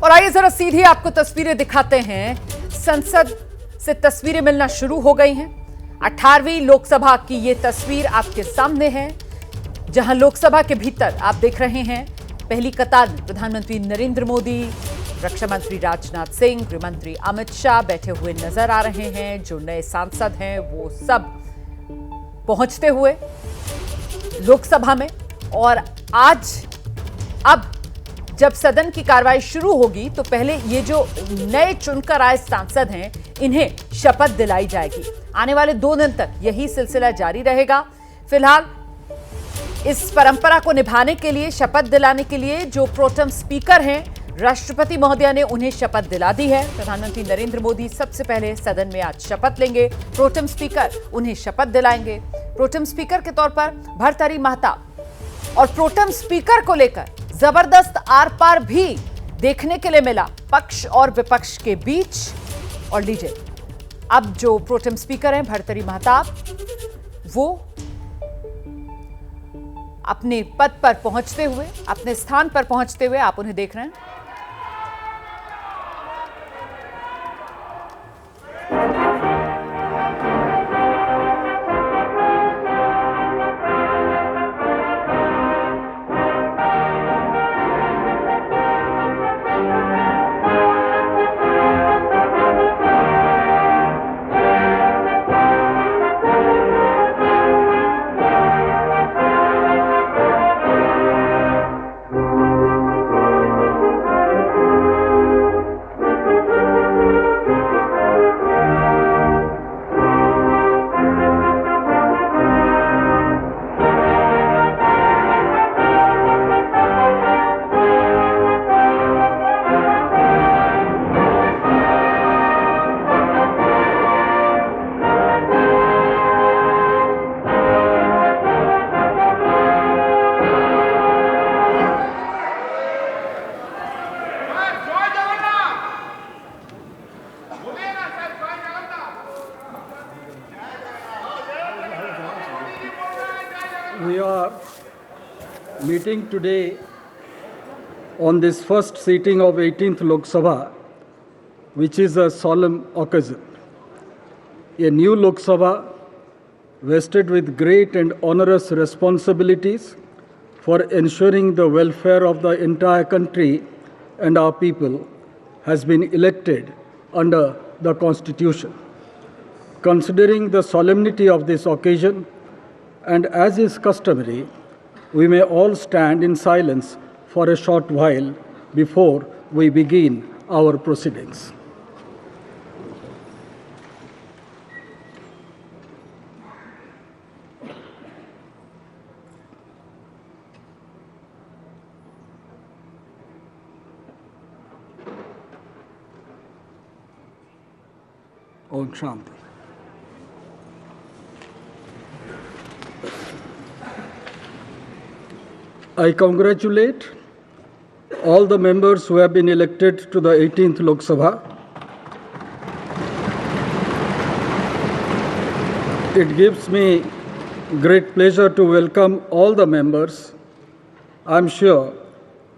और आइए जरा सीधी आपको तस्वीरें दिखाते हैं। संसद से तस्वीरें मिलना शुरू हो गई हैं। 18वीं लोकसभा की ये तस्वीर आपके सामने है, जहां लोकसभा के भीतर आप देख रहे हैं पहली कतार में प्रधानमंत्री नरेंद्र मोदी, रक्षा मंत्री राजनाथ सिंह, गृह मंत्री अमित शाह बैठे हुए नजर आ रहे हैं। जो नए सांसद हैं वो सब पहुंचते हुए लोकसभा में। और आज अब जब सदन की कार्रवाई शुरू होगी तो पहले ये जो नए चुनकर आए सांसद हैं इन्हें शपथ दिलाई जाएगी। आने वाले 2 दिन तक यही सिलसिला जारी रहेगा। फिलहाल इस परंपरा को निभाने के लिए, शपथ दिलाने के लिए जो प्रोटेम स्पीकर हैं, राष्ट्रपति महोदया ने उन्हें शपथ दिला दी है। प्रधानमंत्री नरेंद्र मोदी सबसे पहले सदन में आज शपथ लेंगे। प्रोटेम स्पीकर उन्हें शपथ दिलाएंगे। प्रोटेम स्पीकर के तौर पर भर्तृहरि महताब। और प्रोटेम स्पीकर को लेकर जबरदस्त आर पार भी देखने के लिए मिला पक्ष और विपक्ष के बीच। और लीजिए, अब जो प्रोटेम स्पीकर हैं भर्तृहरि महताब, वो अपने पद पर पहुंचते हुए, अपने स्थान पर पहुंचते हुए आप उन्हें देख रहे हैं। We are meeting today on this first sitting of 18th Lok Sabha, which is a solemn occasion. A new Lok Sabha vested with great and onerous responsibilities for ensuring the welfare of the entire country and our people has been elected under the Constitution. Considering the solemnity of this occasion, and as is customary, we may all stand in silence for a short while before we begin our proceedings. Om Shanti. I congratulate all the members who have been elected to the 18th Lok Sabha. It gives me great pleasure to welcome all the members. I'm sure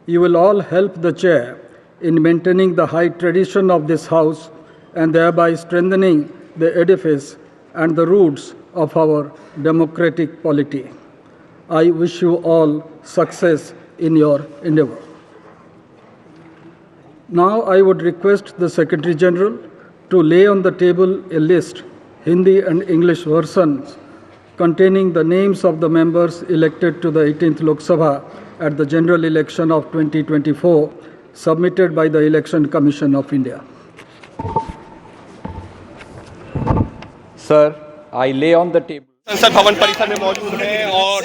you will all help the chair in maintaining the high tradition of this house and thereby strengthening the edifice and the roots of our democratic polity. I wish you all success in your endeavor. Now I would request the Secretary General to lay on the table a list, Hindi and English versions, containing the names of the members elected to the 18th Lok Sabha at the general election of 2024, submitted by the Election Commission of India. Sir, I lay on the table. संसद भवन परिसर में मौजूद हैं और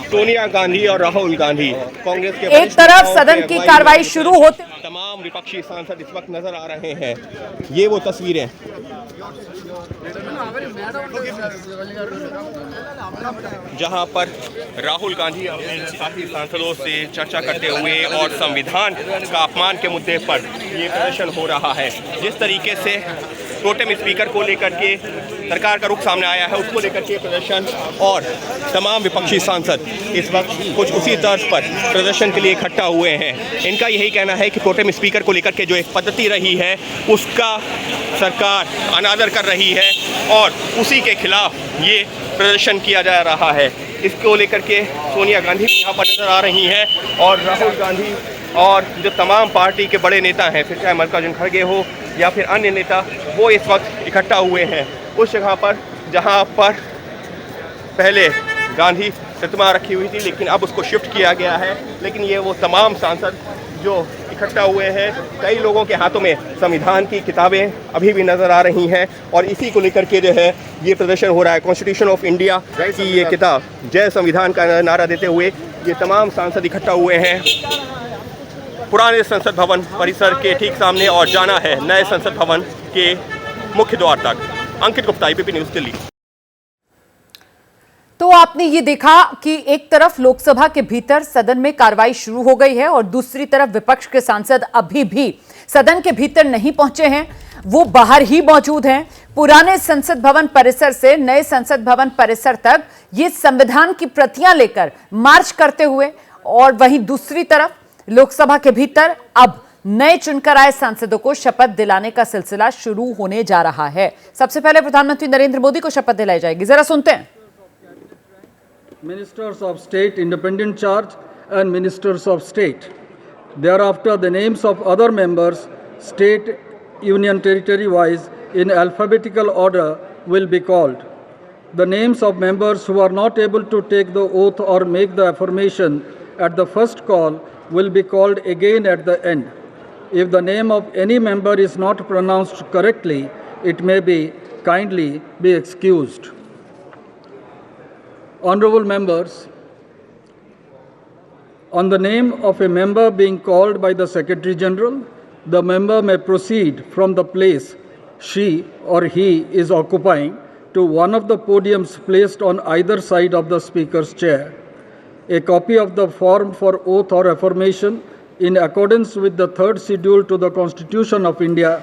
सोनिया गांधी और राहुल गांधी कांग्रेस के एक तरफ सदन की कार्रवाई शुरू होते तमाम विपक्षी सांसद इस वक्त नजर आ रहे हैं। ये वो तस्वीरें जहां पर राहुल गांधी अपने साथी सांसदों से चर्चा करते हुए और संविधान का अपमान के मुद्दे पर ये प्रदर्शन हो रहा है। जिस तरीके से प्रोटेम स्पीकर को लेकर के सरकार का रुख सामने आया है उसको लेकर के प्रदर्शन, और तमाम विपक्षी सांसद इस वक्त कुछ उसी तर्ज पर प्रदर्शन के लिए इकट्ठा हुए हैं। इनका यही कहना है कि प्रोटेम स्पीकर को लेकर के जो एक पद्धति रही है उसका सरकार अनादर कर रही है और उसी के खिलाफ ये प्रदर्शन किया जा रहा है। इसको लेकर के सोनिया गांधी भी यहाँ पर नजर आ रही हैं और राहुल गांधी और जो तमाम पार्टी के बड़े नेता हैं, फिर चाहे मल्लिकार्जुन खड़गे हो या फिर अन्य नेता, वो इस वक्त इकट्ठा हुए हैं उस जगह पर जहाँ पर पहले गांधी प्रतिमा रखी हुई थी, लेकिन अब उसको शिफ्ट किया गया है। लेकिन ये वो तमाम सांसद जो इकट्ठा हुए हैं, कई लोगों के हाथों में संविधान की किताबें अभी भी नज़र आ रही हैं और इसी को लेकर के जो है ये प्रदर्शन हो रहा है। कॉन्स्टिट्यूशन ऑफ इंडिया की ये किताब, जय संविधान का नारा देते हुए ये तमाम सांसद इकट्ठा हुए हैं पुराने संसद भवन परिसर के ठीक सामने और जाना है नए संसद भवन के मुख्य द्वार तक। अंकित गुप्ता, ABP न्यूज़, दिल्ली। तो आपने ये देखा कि एक तरफ लोकसभा के भीतर सदन में कार्रवाई शुरू हो गई है और दूसरी तरफ विपक्ष के सांसद अभी भी सदन के भीतर नहीं पहुंचे हैं, वो बाहर ही मौजूद हैं। पुराने संसद भवन परिसर से नए संसद भवन परिसर तक ये संविधान की प्रतियां लेकर मार्च करते हुए, और वहीं दूसरी तरफ लोकसभा के भीतर अब नए चुनकर आए सांसदों को शपथ दिलाने का सिलसिला शुरू होने जा रहा है। सबसे पहले प्रधानमंत्री नरेंद्र मोदी को शपथ दिलाई जाएगी, जरा सुनते हैं। Ministers of State Independent Charge and Ministers of State. Thereafter, the names of other members, state, union territory wise, in alphabetical order will be called. The names of members who are not able to take the oath or make the affirmation at the first call will be called again at the end. If the name of any member is not pronounced correctly, it may be kindly be excused. Honorable members, on the name of a member being called by the Secretary General, the member may proceed from the place she or he is occupying to one of the podiums placed on either side of the Speaker's chair. A copy of the form for oath or affirmation in accordance with the third schedule to the Constitution of India,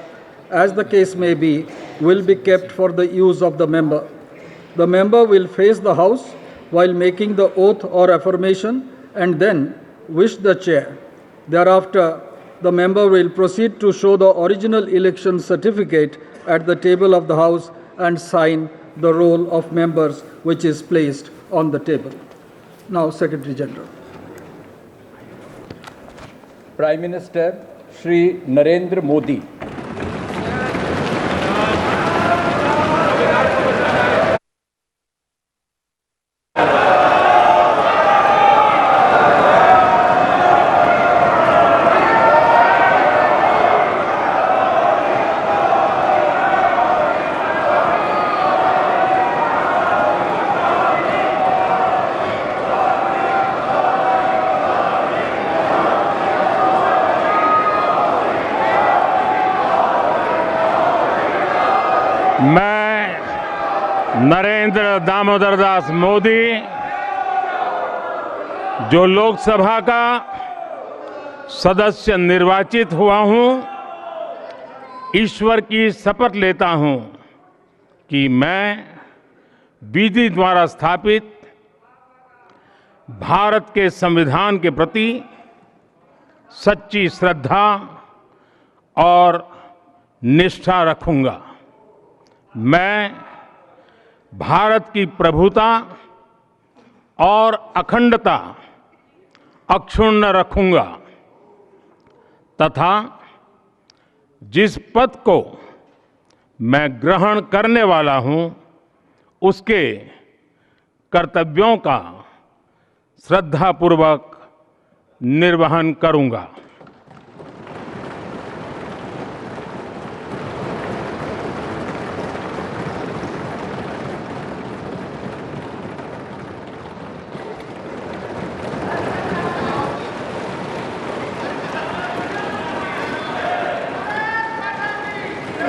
as the case may be, will be kept for the use of the member. The member will face the House while making the oath or affirmation and then wish the chair. Thereafter, the member will proceed to show the original election certificate at the table of the House and sign the roll of members which is placed on the table. Now, Secretary General. Prime Minister Shri Narendra Modi. मैं नरेंद्र दामोदर दास मोदी, जो लोकसभा का सदस्य निर्वाचित हुआ हूं, ईश्वर की शपथ लेता हूं कि मैं विधि द्वारा स्थापित भारत के संविधान के प्रति सच्ची श्रद्धा और निष्ठा रखूंगा। मैं भारत की प्रभुता और अखंडता अक्षुण्ण रखूंगा तथा जिस पद को मैं ग्रहण करने वाला हूं उसके कर्तव्यों का श्रद्धापूर्वक निर्वहन करूंगा।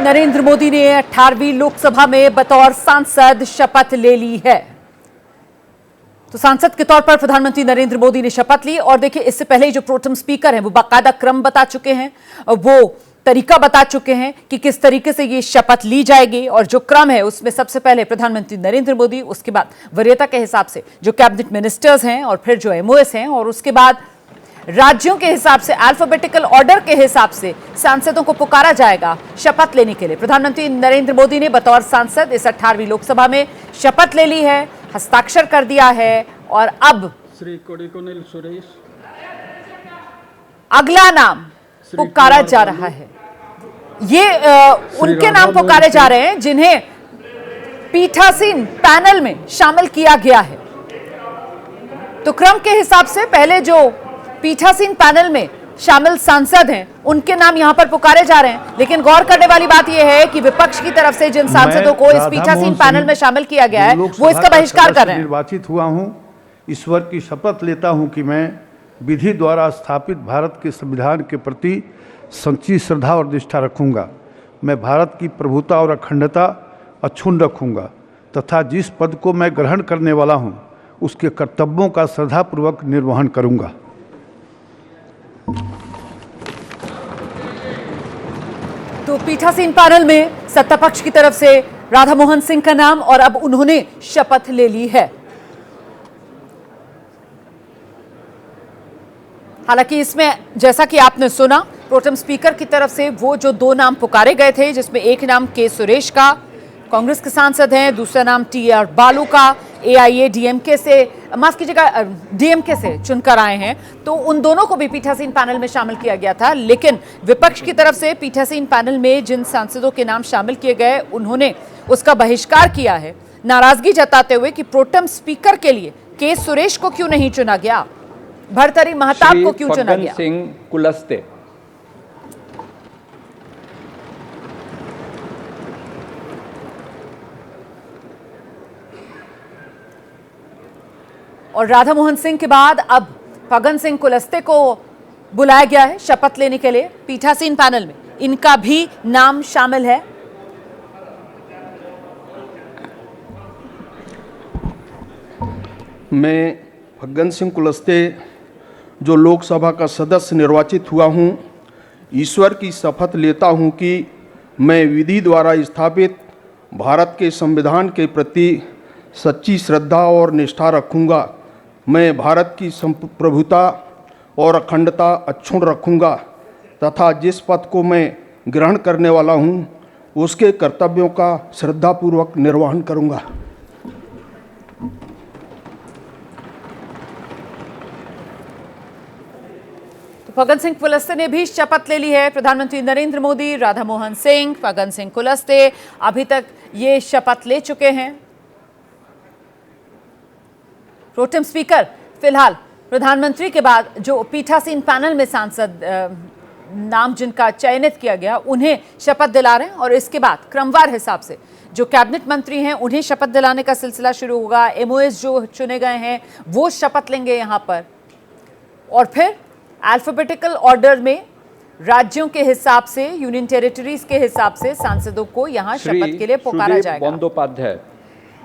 नरेंद्र मोदी ने 18वीं लोकसभा में बतौर सांसद शपथ ले ली है। तो सांसद के तौर पर प्रधानमंत्री नरेंद्र मोदी ने शपथ ली और देखिए इससे पहले जो प्रोटेम स्पीकर हैं वो बाकायदा क्रम बता चुके हैं। वो तरीका बता चुके हैं कि किस तरीके से ये शपथ ली जाएगी, और जो क्रम है उसमें सबसे पहले प्रधानमंत्री नरेंद्र मोदी, उसके बाद वरीयता के हिसाब से जो कैबिनेट मिनिस्टर्स हैं, और फिर जो एमओएस हैं, और उसके बाद राज्यों के हिसाब से अल्फाबेटिकल ऑर्डर के हिसाब से सांसदों को पुकारा जाएगा शपथ लेने के लिए। प्रधानमंत्री नरेंद्र मोदी ने बतौर सांसद इस 18वीं लोकसभा में शपथ ले ली है, हस्ताक्षर कर दिया है, और अब श्री कोडिकुनिल सुरेश, अगला नाम पुकारा जा रहा है। ये उनके नाम पुकारे जा रहे हैं जिन्हें पीठासीन पैनल में शामिल किया गया है। तो क्रम के हिसाब से पहले जो पीठासीन पैनल में शामिल सांसद हैं उनके नाम यहां पर पुकारे जा रहे हैं, लेकिन गौर करने वाली बात यह है कि विपक्ष की तरफ से जिन सांसदों को इस पीठासीन पैनल में शामिल किया गया है वो इसका बहिष्कार कर रहे हैं। निर्वाचित हुआ हूं, ईश्वर की शपथ लेता हूं कि मैं विधि द्वारा स्थापित भारत के संविधान के प्रति सच्ची श्रद्धा और निष्ठा रखूंगा। मैं भारत की प्रभुता और अखंडता अक्षुण्ण रखूंगा तथा जिस पद को मैं ग्रहण करने वाला हूं उसके कर्तव्यों का श्रद्धापूर्वक निर्वहन करूंगा। तो पीठासीन पैनल में सत्ता पक्ष की तरफ से राधा मोहन सिंह का नाम, और अब उन्होंने शपथ ले ली है। हालांकि इसमें जैसा कि आपने सुना, प्रोटेम स्पीकर की तरफ से वो जो दो नाम पुकारे गए थे, जिसमें एक नाम के सुरेश का, कांग्रेस के सांसद हैं, दूसरा नाम टीआर बालू का, एआईएडीएमके से, माफ कीजिएगा, डीएमके से चुनकर आए हैं, तो उन दोनों को भी पीठासीन पैनल में शामिल किया गया था। लेकिन विपक्ष की तरफ से पीठासीन पैनल में जिन सांसदों के नाम शामिल किए गए उन्होंने उसका बहिष्कार किया है, नाराजगी जताते हुए कि प्रोटेम स्पीकर के लिए के सुरेश को क्यों नहीं चुना गया, भर्तृहरि महताब को क्यों चुना गया। फग्गन सिंह कुलस्ते। और राधा मोहन सिंह के बाद अब फग्गन सिंह कुलस्ते को बुलाया गया है शपथ लेने के लिए पीठासीन पैनल में, इनका भी नाम शामिल है। मैं फग्गन सिंह कुलस्ते जो लोकसभा का सदस्य निर्वाचित हुआ हूं, ईश्वर की शपथ लेता हूं कि मैं विधि द्वारा स्थापित भारत के संविधान के प्रति सच्ची श्रद्धा और निष्ठा रखूंगा। मैं भारत की प्रभुता और अखंडता अक्षुण्ण रखूंगा तथा जिस पद को मैं ग्रहण करने वाला हूं उसके कर्तव्यों का श्रद्धापूर्वक निर्वहन करूंगा। फग्गन सिंह कुलस्ते ने भी शपथ ले ली है। प्रधानमंत्री नरेंद्र मोदी, राधा मोहन सिंह, फग्गन सिंह कुलस्ते अभी तक ये शपथ ले चुके हैं। प्रोटेम स्पीकर फिलहाल प्रधानमंत्री के बाद जो पीठासीन पैनल में सांसद नाम जिनका चयनित किया गया उन्हें शपथ दिला रहे हैं, और इसके बाद क्रमवार हिसाब से जो कैबिनेट मंत्री हैं उन्हें शपथ दिलाने का सिलसिला शुरू होगा। एमओएस जो चुने गए हैं वो शपथ लेंगे यहां पर, और फिर अल्फाबेटिकल ऑर्डर में राज्यों के हिसाब से, यूनियन टेरिटरीज के हिसाब से सांसदों को यहां शपथ के लिए पुकारा जाएगा। बंदोपाध्याय।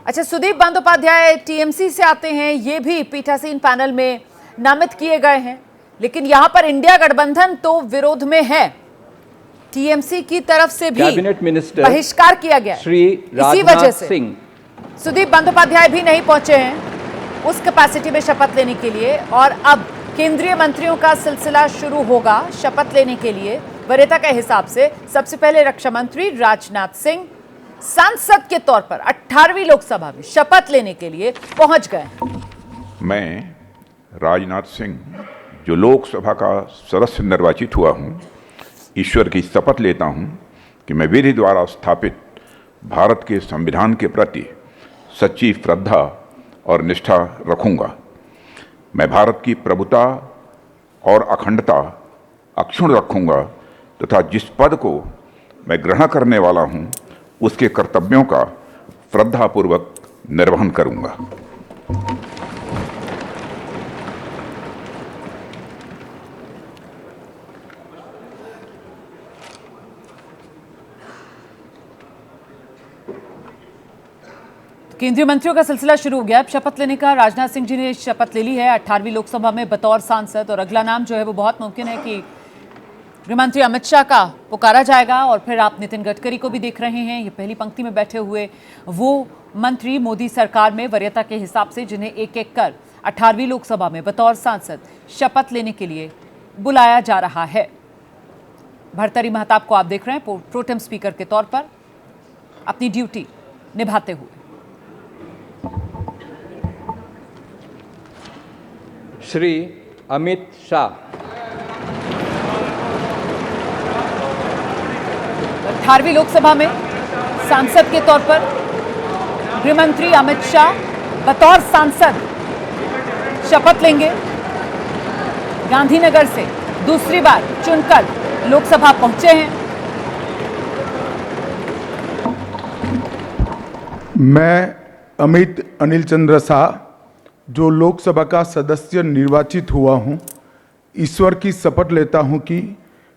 अच्छा, सुदीप बंदोपाध्याय टीएमसी से आते हैं, ये भी पीठासीन पैनल में नामित किए गए हैं, लेकिन यहां पर इंडिया गठबंधन तो विरोध में है, टीएमसी की तरफ से भी कैबिनेट मिनिस्टर बहिष्कार किया गया। श्री इसी वजह राजनाथ से सिंह सुदीप बंदोपाध्याय भी नहीं पहुंचे हैं उस कैपेसिटी में शपथ लेने के लिए, और अब केंद्रीय मंत्रियों का सिलसिला शुरू होगा शपथ लेने के लिए। वरीयता के हिसाब से सबसे पहले रक्षा मंत्री राजनाथ सिंह सांसद के तौर पर 18वीं लोकसभा में शपथ लेने के लिए पहुंच गए। मैं राजनाथ सिंह जो लोकसभा का सदस्य निर्वाचित हुआ हूं, ईश्वर की शपथ लेता हूं कि मैं विधि द्वारा स्थापित भारत के संविधान के प्रति सच्ची श्रद्धा और निष्ठा रखूंगा। मैं भारत की प्रभुता और अखंडता अक्षुण्ण रखूंगा तथा जिस पद को मैं ग्रहण करने वाला हूं उसके कर्तव्यों का श्रद्धापूर्वक निर्वहन करूंगा। केंद्रीय मंत्रियों का सिलसिला शुरू हो गया अब शपथ लेने का। राजनाथ सिंह जी ने शपथ ले ली है 18वीं लोकसभा में बतौर सांसद, और अगला नाम जो है वो बहुत मुमकिन है कि गृहमंत्री अमित शाह का पुकारा जाएगा और फिर आप नितिन गडकरी को भी देख रहे हैं। ये पहली पंक्ति में बैठे हुए वो मंत्री मोदी सरकार में वरीयता के हिसाब से जिन्हें एक एक कर 18वीं लोकसभा में बतौर सांसद शपथ लेने के लिए बुलाया जा रहा है। भर्तृहरि महताब को आप देख रहे हैं प्रोटेम स्पीकर के तौर पर अपनी ड्यूटी निभाते हुए। श्री अमित शाह। 18वीं लोकसभा में सांसद के तौर पर गृहमंत्री अमित शाह बतौर सांसद शपथ लेंगे। गांधीनगर से दूसरी बार चुनकर लोकसभा पहुंचे हैं। मैं अमित अनिल चंद्र शाह, जो लोकसभा का सदस्य निर्वाचित हुआ हूं, ईश्वर की शपथ लेता हूं कि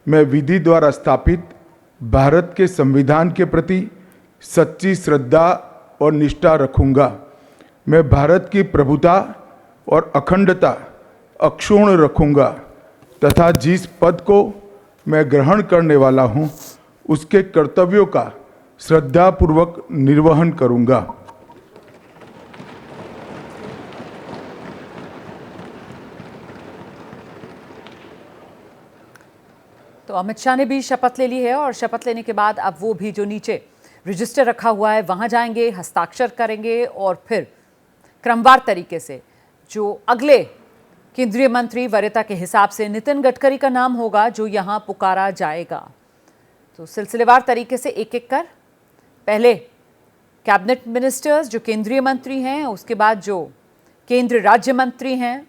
मैं विधि द्वारा स्थापित भारत के संविधान के प्रति सच्ची श्रद्धा और निष्ठा रखूंगा। मैं भारत की प्रभुता और अखंडता अक्षुण्ण रखूंगा तथा जिस पद को मैं ग्रहण करने वाला हूं, उसके कर्तव्यों का श्रद्धापूर्वक निर्वहन करूंगा। तो अमित शाह ने भी शपथ ले ली है और शपथ लेने के बाद अब वो भी जो नीचे रजिस्टर रखा हुआ है वहां जाएंगे, हस्ताक्षर करेंगे और फिर क्रमवार तरीके से जो अगले केंद्रीय मंत्री वरीयता के हिसाब से नितिन गडकरी का नाम होगा जो यहां पुकारा जाएगा। तो सिलसिलेवार तरीके से एक एक कर पहले कैबिनेट मिनिस्टर्स जो केंद्रीय मंत्री हैं, उसके बाद जो केंद्र राज्य मंत्री हैं,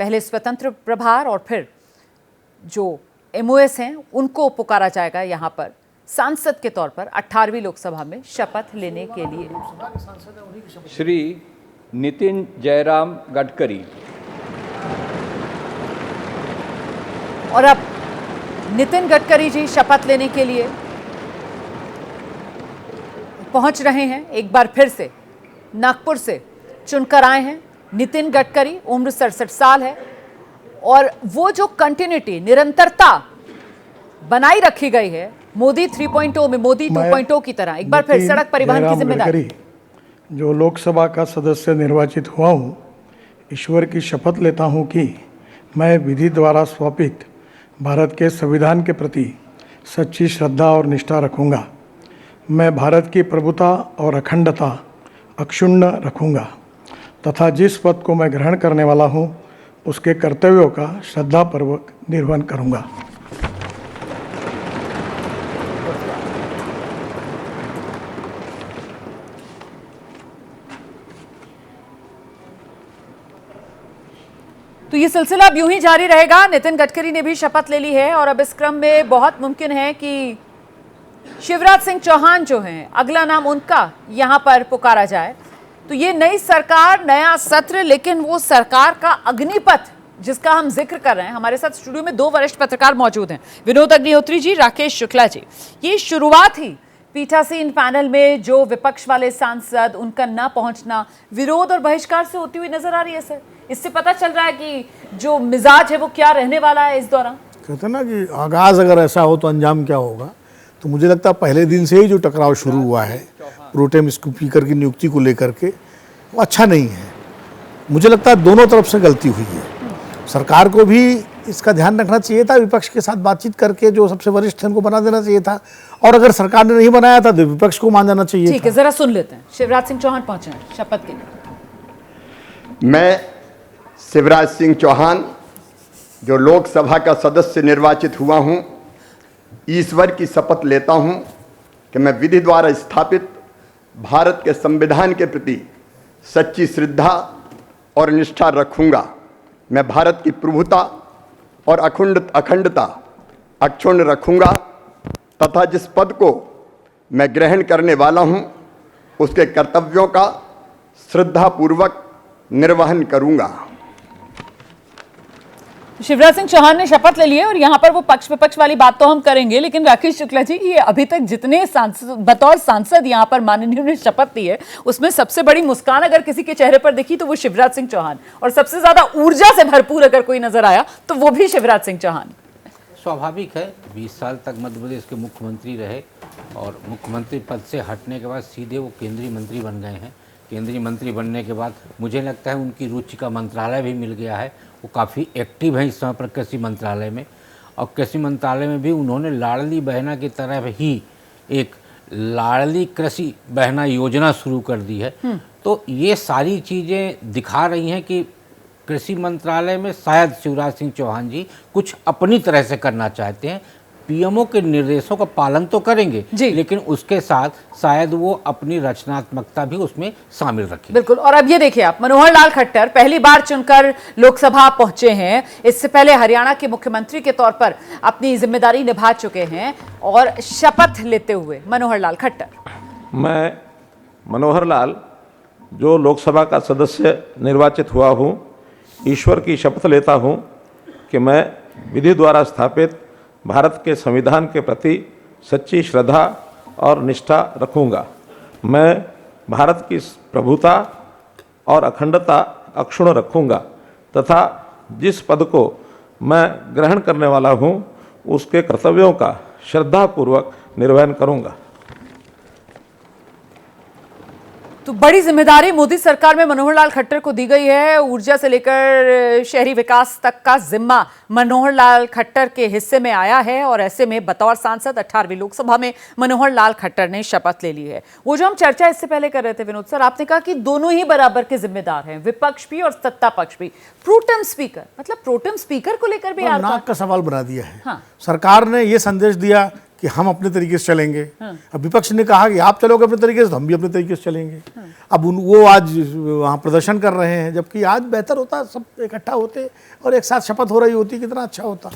पहले स्वतंत्र प्रभार और फिर जो एमओएस हैं उनको पुकारा जाएगा यहां पर सांसद के तौर पर 18वीं लोकसभा में शपथ लेने के लिए। श्री नितिन जयराम गडकरी। और अब नितिन गडकरी जी शपथ लेने के लिए पहुंच रहे हैं। एक बार फिर से नागपुर से चुनकर आए हैं नितिन गडकरी। उम्र 67 साल है और वो जो कंटिन्यूटी, निरंतरता बनाई रखी गई है मोदी 3.0 में, मोदी 2.0 की तरह। एक बार फिर सड़क परिवहन की जिम्मेदारी। जो लोकसभा का सदस्य निर्वाचित हुआ हूँ, ईश्वर की शपथ लेता हूँ कि मैं विधि द्वारा स्थापित भारत के संविधान के प्रति सच्ची श्रद्धा और निष्ठा रखूँगा। मैं भारत की प्रभुता और अखंडता अक्षुण्ण रखूँगा तथा जिस पद को मैं ग्रहण करने वाला हूँ, उसके कर्तव्यों का श्रद्धापूर्वक निर्वहन करूँगा। तो ये सिलसिला अब यूं ही जारी रहेगा। नितिन गडकरी ने भी शपथ ले ली है और अब इस क्रम में बहुत मुमकिन है कि शिवराज सिंह चौहान जो हैं, अगला नाम उनका यहां पर पुकारा जाए। तो ये नई सरकार, नया सत्र, लेकिन वो सरकार का अग्निपथ जिसका हम जिक्र कर रहे हैं। हमारे साथ स्टूडियो में दो वरिष्ठ पत्रकार मौजूद हैं, विनोद अग्निहोत्री जी, राकेश शुक्ला जी। ये शुरुआत ही पीठासीन पैनल में जो विपक्ष वाले सांसद, उनका ना पहुंचना विरोध और बहिष्कार से होती हुई नजर आ रही है। सर, इससे पता चल रहा है कि जो मिजाज है वो क्या रहने वाला है इस दौरान। कहते ना कि आगाज अगर ऐसा हो तो अंजाम क्या होगा। तो मुझे लगता है पहले दिन से ही जो टकराव शुरू हुआ है प्रोटेम स्पीकर की नियुक्ति को लेकर के, वो अच्छा नहीं है। मुझे लगता है दोनों तरफ से गलती हुई है। सरकार को भी इसका ध्यान रखना चाहिए था, विपक्ष के साथ बातचीत करके जो सबसे वरिष्ठ थे उनको बना देना चाहिए था, और अगर सरकार ने नहीं बनाया था तो विपक्ष को मान जाना चाहिए। ठीक है, जरा सुन लेते हैं। शिवराज सिंह चौहान पहुंचे हैं शपथ के लिए। मैं शिवराज सिंह चौहान, जो लोकसभा का सदस्य निर्वाचित हुआ हूं, ईश्वर की शपथ लेता हूं कि मैं विधि द्वारा स्थापित भारत के संविधान के प्रति सच्ची श्रद्धा और निष्ठा रखूंगा। मैं भारत की प्रभुता और अखंडता अक्षुण्ण रखूंगा तथा जिस पद को मैं ग्रहण करने वाला हूं, उसके कर्तव्यों का श्रद्धापूर्वक निर्वहन करूंगा। शिवराज सिंह चौहान ने शपथ ले ली है और यहाँ पर वो पक्ष विपक्ष वाली बात तो हम करेंगे, लेकिन राकेश शुक्ला जी, ये अभी तक जितने बतौर सांसद यहाँ पर माननीय ने शपथ ली है, उसमें सबसे बड़ी मुस्कान अगर किसी के चेहरे पर दिखी तो वो शिवराज सिंह चौहान, और सबसे ज्यादा ऊर्जा से भरपूर अगर कोई नजर आया तो वो भी शिवराज सिंह चौहान। स्वाभाविक है, 20 साल तक मध्य प्रदेश के मुख्यमंत्री रहे और मुख्यमंत्री पद से हटने के बाद सीधे वो केंद्रीय मंत्री बन गए हैं। केंद्रीय मंत्री बनने के बाद मुझे लगता है उनकी रुचि का मंत्रालय भी मिल गया है। वो काफ़ी एक्टिव हैं इस समय पर कृषि मंत्रालय में, और कृषि मंत्रालय में भी उन्होंने लाडली बहना की तरह ही एक लाडली कृषि बहना योजना शुरू कर दी है। तो ये सारी चीज़ें दिखा रही हैं कि कृषि मंत्रालय में शायद शिवराज सिंह चौहान जी कुछ अपनी तरह से करना चाहते हैं। पीएमओ के निर्देशों का पालन तो करेंगे लेकिन उसके साथ शायद वो अपनी रचनात्मकता भी उसमें शामिल रखें। बिल्कुल। और अब ये देखिए आप, मनोहर लाल खट्टर पहली बार चुनकर लोकसभा पहुंचे हैं। इससे पहले हरियाणा के मुख्यमंत्री के तौर पर अपनी जिम्मेदारी निभा चुके हैं और शपथ लेते हुए मनोहर लाल खट्टर। मैं मनोहर लाल जो लोकसभा का सदस्य निर्वाचित हुआ हूँ, ईश्वर की शपथ लेता हूँ कि मैं विधि द्वारा स्थापित भारत के संविधान के प्रति सच्ची श्रद्धा और निष्ठा रखूँगा। मैं भारत की प्रभुता और अखंडता अक्षुण्ण रखूँगा तथा जिस पद को मैं ग्रहण करने वाला हूँ उसके कर्तव्यों का श्रद्धापूर्वक निर्वहन करूँगा। तो बड़ी जिम्मेदारी मोदी सरकार में मनोहर लाल खट्टर को दी गई है। ऊर्जा से लेकर शहरी विकास तक का जिम्मा मनोहर लाल खट्टर के हिस्से में आया है और ऐसे में बतौर सांसद 18वीं लोकसभा में मनोहर लाल खट्टर ने शपथ ले ली है। वो जो हम चर्चा इससे पहले कर रहे थे विनोद सर, आपने कहा कि दोनों ही बराबर के जिम्मेदार हैं, विपक्ष भी और सत्ता पक्ष भी। प्रोटेम स्पीकर, मतलब प्रोटेम स्पीकर को लेकर भी नाक का सवाल बना दिया है। हाँ। सरकार ने यह संदेश दिया कि हम अपने तरीके से चलेंगे। अब विपक्ष ने कहा कि आप चलोगे अपने तरीके से तो हम भी अपने तरीके से चलेंगे। अब वो आज वहाँ प्रदर्शन कर रहे हैं, जबकि आज बेहतर होता सब इकट्ठा होते और एक साथ शपथ हो रही होती, कितना अच्छा होता।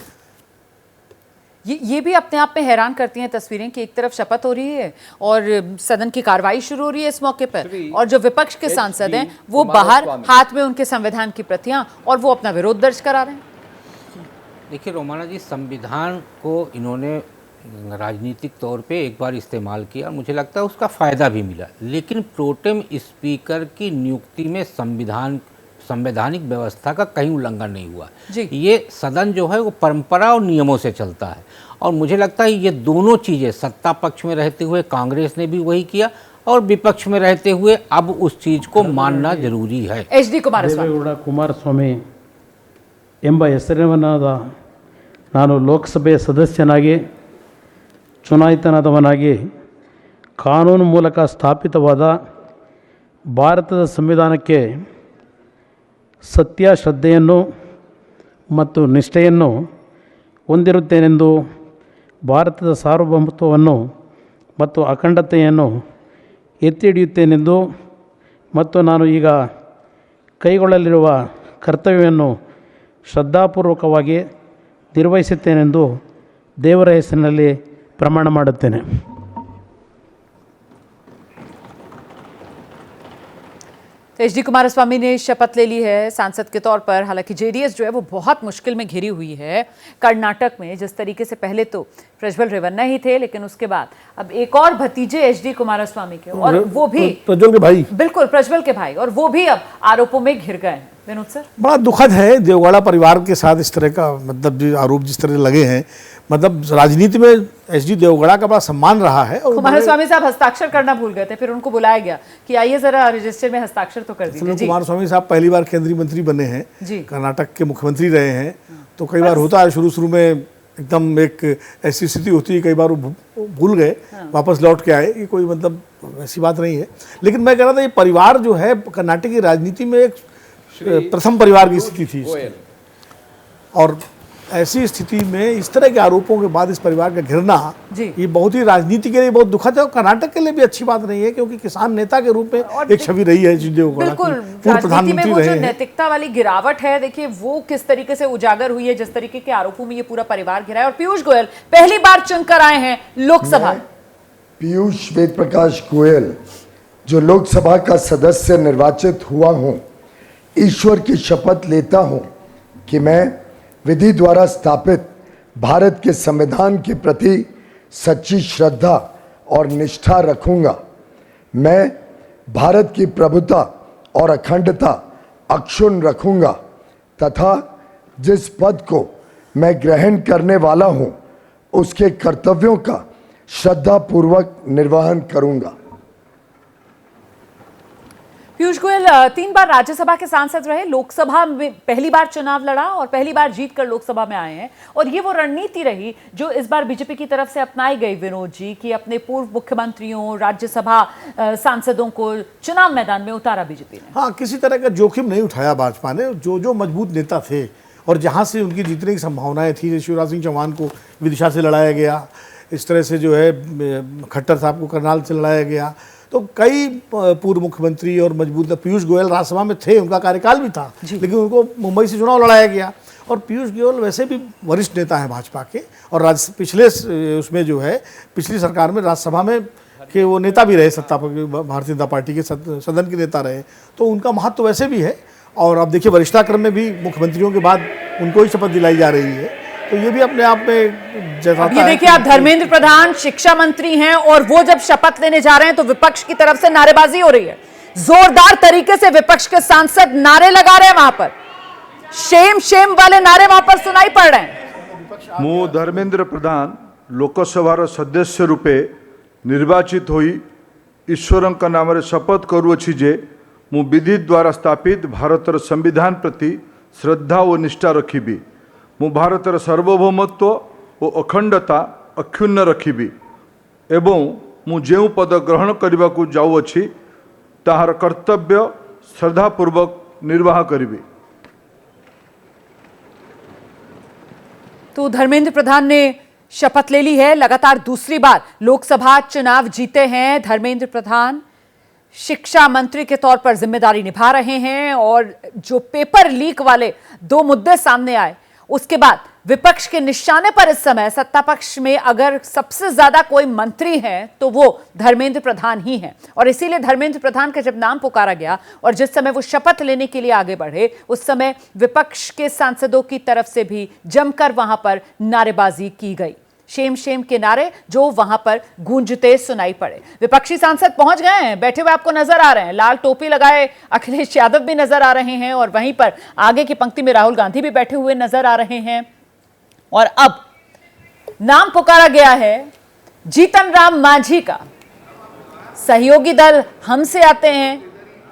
ये भी अपने आप में हैरान करती हैं तस्वीरें कि एक तरफ शपथ हो रही है और सदन की कार्रवाई शुरू हो रही है इस मौके पर, और जो विपक्ष के सांसद हैं वो बाहर हाथ में उनके संविधान की प्रतियां और वो अपना विरोध दर्ज करा रहे हैं। देखिए रोमाना जी, संविधान को इन्होंने राजनीतिक तौर पे एक बार इस्तेमाल किया, मुझे लगता है उसका फ़ायदा भी मिला, लेकिन प्रोटेम स्पीकर की नियुक्ति में संवैधानिक व्यवस्था का कहीं उल्लंघन नहीं हुआ। ये सदन जो है वो परंपरा और नियमों से चलता है, और मुझे लगता है ये दोनों चीज़ें सत्ता पक्ष में रहते हुए कांग्रेस ने भी वही किया और विपक्ष में रहते हुए अब उस चीज़ को मानना जरूरी है। HD ಕುಮಾರಸ್ವಾಮಿ ಎಂಬ ಹೆಸರಿನವನಾದ ನಾನು ಲೋಕಸಭೆ ಸದಸ್ಯನಾಗಿ ಚುನಾಯಿತನಾದವನಾಗಿ ಕಾನೂನು ಮೂಲಕ ಸ್ಥಾಪಿತವಾದ ಭಾರತದ ಸಂವಿಧಾನಕ್ಕೆ ಸತ್ಯ ಶ್ರದ್ಧೆಯನ್ನು ಮತ್ತು ನಿಷ್ಠೆಯನ್ನು ಹೊಂದಿರುತ್ತೇನೆಂದು ಭಾರತದ ಸಾರ್ವಭೌಮತ್ವವನ್ನು ಮತ್ತು ಅಖಂಡತೆಯನ್ನು ಎತ್ತಿ ಹಿಡಿಯುತ್ತೇನೆಂದು ಮತ್ತು ನಾನು ಈಗ ಕೈಗೊಳ್ಳಲಿರುವ ಕರ್ತವ್ಯವನ್ನು ಶ್ರದ್ಧಾಪೂರ್ವಕವಾಗಿ ನಿರ್ವಹಿಸುತ್ತೇನೆಂದು ದೇವರ ಹೆಸರಿನಲ್ಲಿ प्रमाण ಮಾಡುತ್ತೇನೆ। HD कुमारस्वामी ने शपथ ले ली है सांसद के तौर पर। हालांकि जेडीएस जो है वो बहुत मुश्किल में घिरी हुई है। कर्नाटक में जिस तरीके से पहले तो प्रज्वल रेवन्ना ही थे, लेकिन उसके बाद अब एक और भतीजे HD कुमारस्वामी के, और वो भी प्रज्वल के भाई, बिल्कुल प्रज्वल के भाई, और वो भी अब आरोपों में घिर गए हैं। विनोद सर, बड़ा दुखद है देवगौड़ा परिवार के साथ इस तरह का मतलब जो आरोप जिस तरह लगे हैं। मतलब राजनीति में HD देवगौड़ा का बड़ा सम्मान रहा है। और कुमारस्वामी साहब हस्ताक्षर करना भूल गए थे, फिर उनको बुलाया गया कि आइए जरा रजिस्टर में हस्ताक्षर तो कर दीजिए। कुमारस्वामी साहब पहली बार केंद्रीय मंत्री बने हैं, कर्नाटक के मुख्यमंत्री रहे हैं, तो कई बार होता है शुरू में एकदम एक ऐसी स्थिति होती है, कई बार वो भूल गए, वापस लौट के आए, ये कोई मतलब ऐसी बात नहीं है। लेकिन मैं कह रहा था ये परिवार जो है कर्नाटक की राजनीति में एक प्रथम परिवार की स्थिति थी, और ऐसी स्थिति में इस तरह के आरोपों के बाद इस परिवार का घिरना ये बहुत ही राजनीति के लिए बहुत दुखद है, और कर्नाटक के लिए भी अच्छी बात नहीं है, क्योंकि किसान नेता के रूप में एक छवि रही है देवगौड़ा की, पूर्व प्रधानमंत्री रहे हैं। नैतिकता वाली गिरावट है, देखिए वो किस तरीके से उजागर हुई है, जिस तरीके के आरोपों में ये पूरा परिवार घिरा है। और पीयूष गोयल पहली बार चुनकर आए हैं लोकसभा। पीयूष वेद प्रकाश गोयल जो लोकसभा का सदस्य निर्वाचित हुआ हूं, ईश्वर की शपथ लेता हूं कि मैं विधि द्वारा स्थापित भारत के संविधान के प्रति सच्ची श्रद्धा और निष्ठा रखूंगा। मैं भारत की प्रभुता और अखंडता अक्षुण्ण रखूंगा तथा जिस पद को मैं ग्रहण करने वाला हूं उसके कर्तव्यों का श्रद्धापूर्वक निर्वहन करूंगा। पीयूष गोयल 3 बार राज्यसभा के सांसद रहे, लोकसभा में पहली बार चुनाव लड़ा और पहली बार जीतकर लोकसभा में आए हैं। और ये वो रणनीति रही जो इस बार बीजेपी की तरफ से अपनाई गई विनोद जी, कि अपने पूर्व मुख्यमंत्रियों, राज्यसभा सांसदों को चुनाव मैदान में उतारा बीजेपी ने। हाँ, किसी तरह का जोखिम नहीं उठाया भाजपा ने। जो मजबूत नेता थे और जहाँ से उनकी जीतने की संभावनाएं थी, जैसे शिवराज सिंह चौहान को विदिशा से लड़ाया गया, इस तरह से जो है खट्टर साहब को करनाल से लड़ाया गया, तो कई पूर्व मुख्यमंत्री और मजबूत, पीयूष गोयल राज्यसभा में थे, उनका कार्यकाल भी था, लेकिन उनको मुंबई से चुनाव लड़ाया गया। और पीयूष गोयल वैसे भी वरिष्ठ नेता हैं भाजपा के, और पिछले उसमें जो है पिछली सरकार में राज्यसभा में के वो नेता भी रहे, भारतीय जनता पार्टी के सदन के नेता रहे, तो उनका महत्व तो वैसे भी है। और अब देखिए वरिष्ठाक्रम में भी मुख्यमंत्रियों के बाद उनको ही शपथ दिलाई जा रही है, तो ये भी अपने आप में जताता ये देखिए, आप धर्मेंद्र प्रधान शिक्षा मंत्री हैं और वो जब शपथ लेने जा रहे हैं तो विपक्ष की तरफ से नारेबाजी हो रही है। जोरदार तरीके से विपक्ष के सांसद नारे लगा रहे हैं, वहां पर शेम शेम वाले नारे वहां पर सुनाई पड़ रहे हैं। मु धर्मेंद्र प्रधान लोकसभा सदस्य रूपे निर्वाचित होई ईश्वर नाम शपथ करुअछि जे मु विधि द्वारा स्थापित भारतर संविधान प्रति श्रद्धा और निष्ठा रखिबी। मु भारतर सार्वभौमत्व और अखंडता अक्षुण्ण रखिबी एवं मु जेउ पद ग्रहण करने को जाऊँगी ताहार कर्तव्य श्रद्धापूर्वक निर्वाह करिबी। तो धर्मेंद्र प्रधान ने शपथ ले ली है, लगातार दूसरी बार लोकसभा चुनाव जीते हैं धर्मेंद्र प्रधान। शिक्षा मंत्री के तौर पर जिम्मेदारी निभा रहे हैं, और जो पेपर लीक वाले 2 मुद्दे सामने आए उसके बाद विपक्ष के निशाने पर इस समय सत्ता पक्ष में अगर सबसे ज्यादा कोई मंत्री है तो वो धर्मेंद्र प्रधान ही हैं। और इसीलिए धर्मेंद्र प्रधान का जब नाम पुकारा गया और जिस समय वो शपथ लेने के लिए आगे बढ़े, उस समय विपक्ष के सांसदों की तरफ से भी जमकर वहां पर नारेबाजी की गई। शेम शेम के नारे जो वहां पर गूंजते सुनाई पड़े। विपक्षी सांसद पहुंच गए हैं, बैठे हुए आपको नजर आ रहे हैं। लाल टोपी लगाए अखिलेश यादव भी नजर आ रहे हैं, और वहीं पर आगे की पंक्ति में राहुल गांधी भी बैठे हुए नजर आ रहे हैं। और अब नाम पुकारा गया है जीतन राम मांझी का। सहयोगी दल हमसे आते हैं,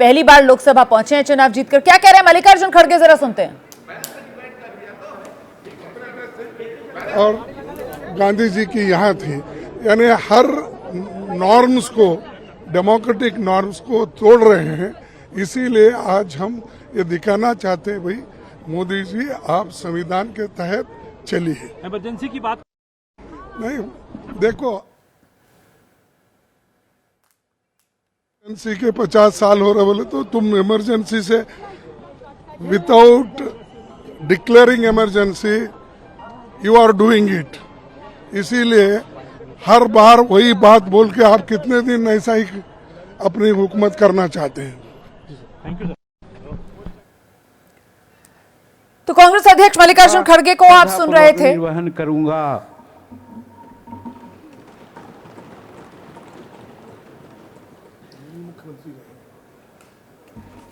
पहली बार लोकसभा पहुंचे हैं चुनाव जीतकर। क्या कह रहे हैं मल्लिकार्जुन खड़गे, जरा सुनते हैं। और गांधी जी की यहाँ थी, यानी हर नॉर्म्स को, डेमोक्रेटिक नॉर्म्स को तोड़ रहे हैं। इसीलिए आज हम ये दिखाना चाहते हैं, भाई मोदी जी आप संविधान के तहत चलिए। इमरजेंसी की बात नहीं, देखो इमरजेंसी के 50 साल हो रहे, बोले तो तुम इमरजेंसी से without declaring emergency you are doing it. इसीलिए हर बार वही बात बोल के आप कितने दिन ऐसा ही अपनी हुकूमत करना चाहते हैं। तो कांग्रेस अध्यक्ष मल्लिकार्जुन खड़गे को आप सुन रहे थे। निर्वहन करूंगा।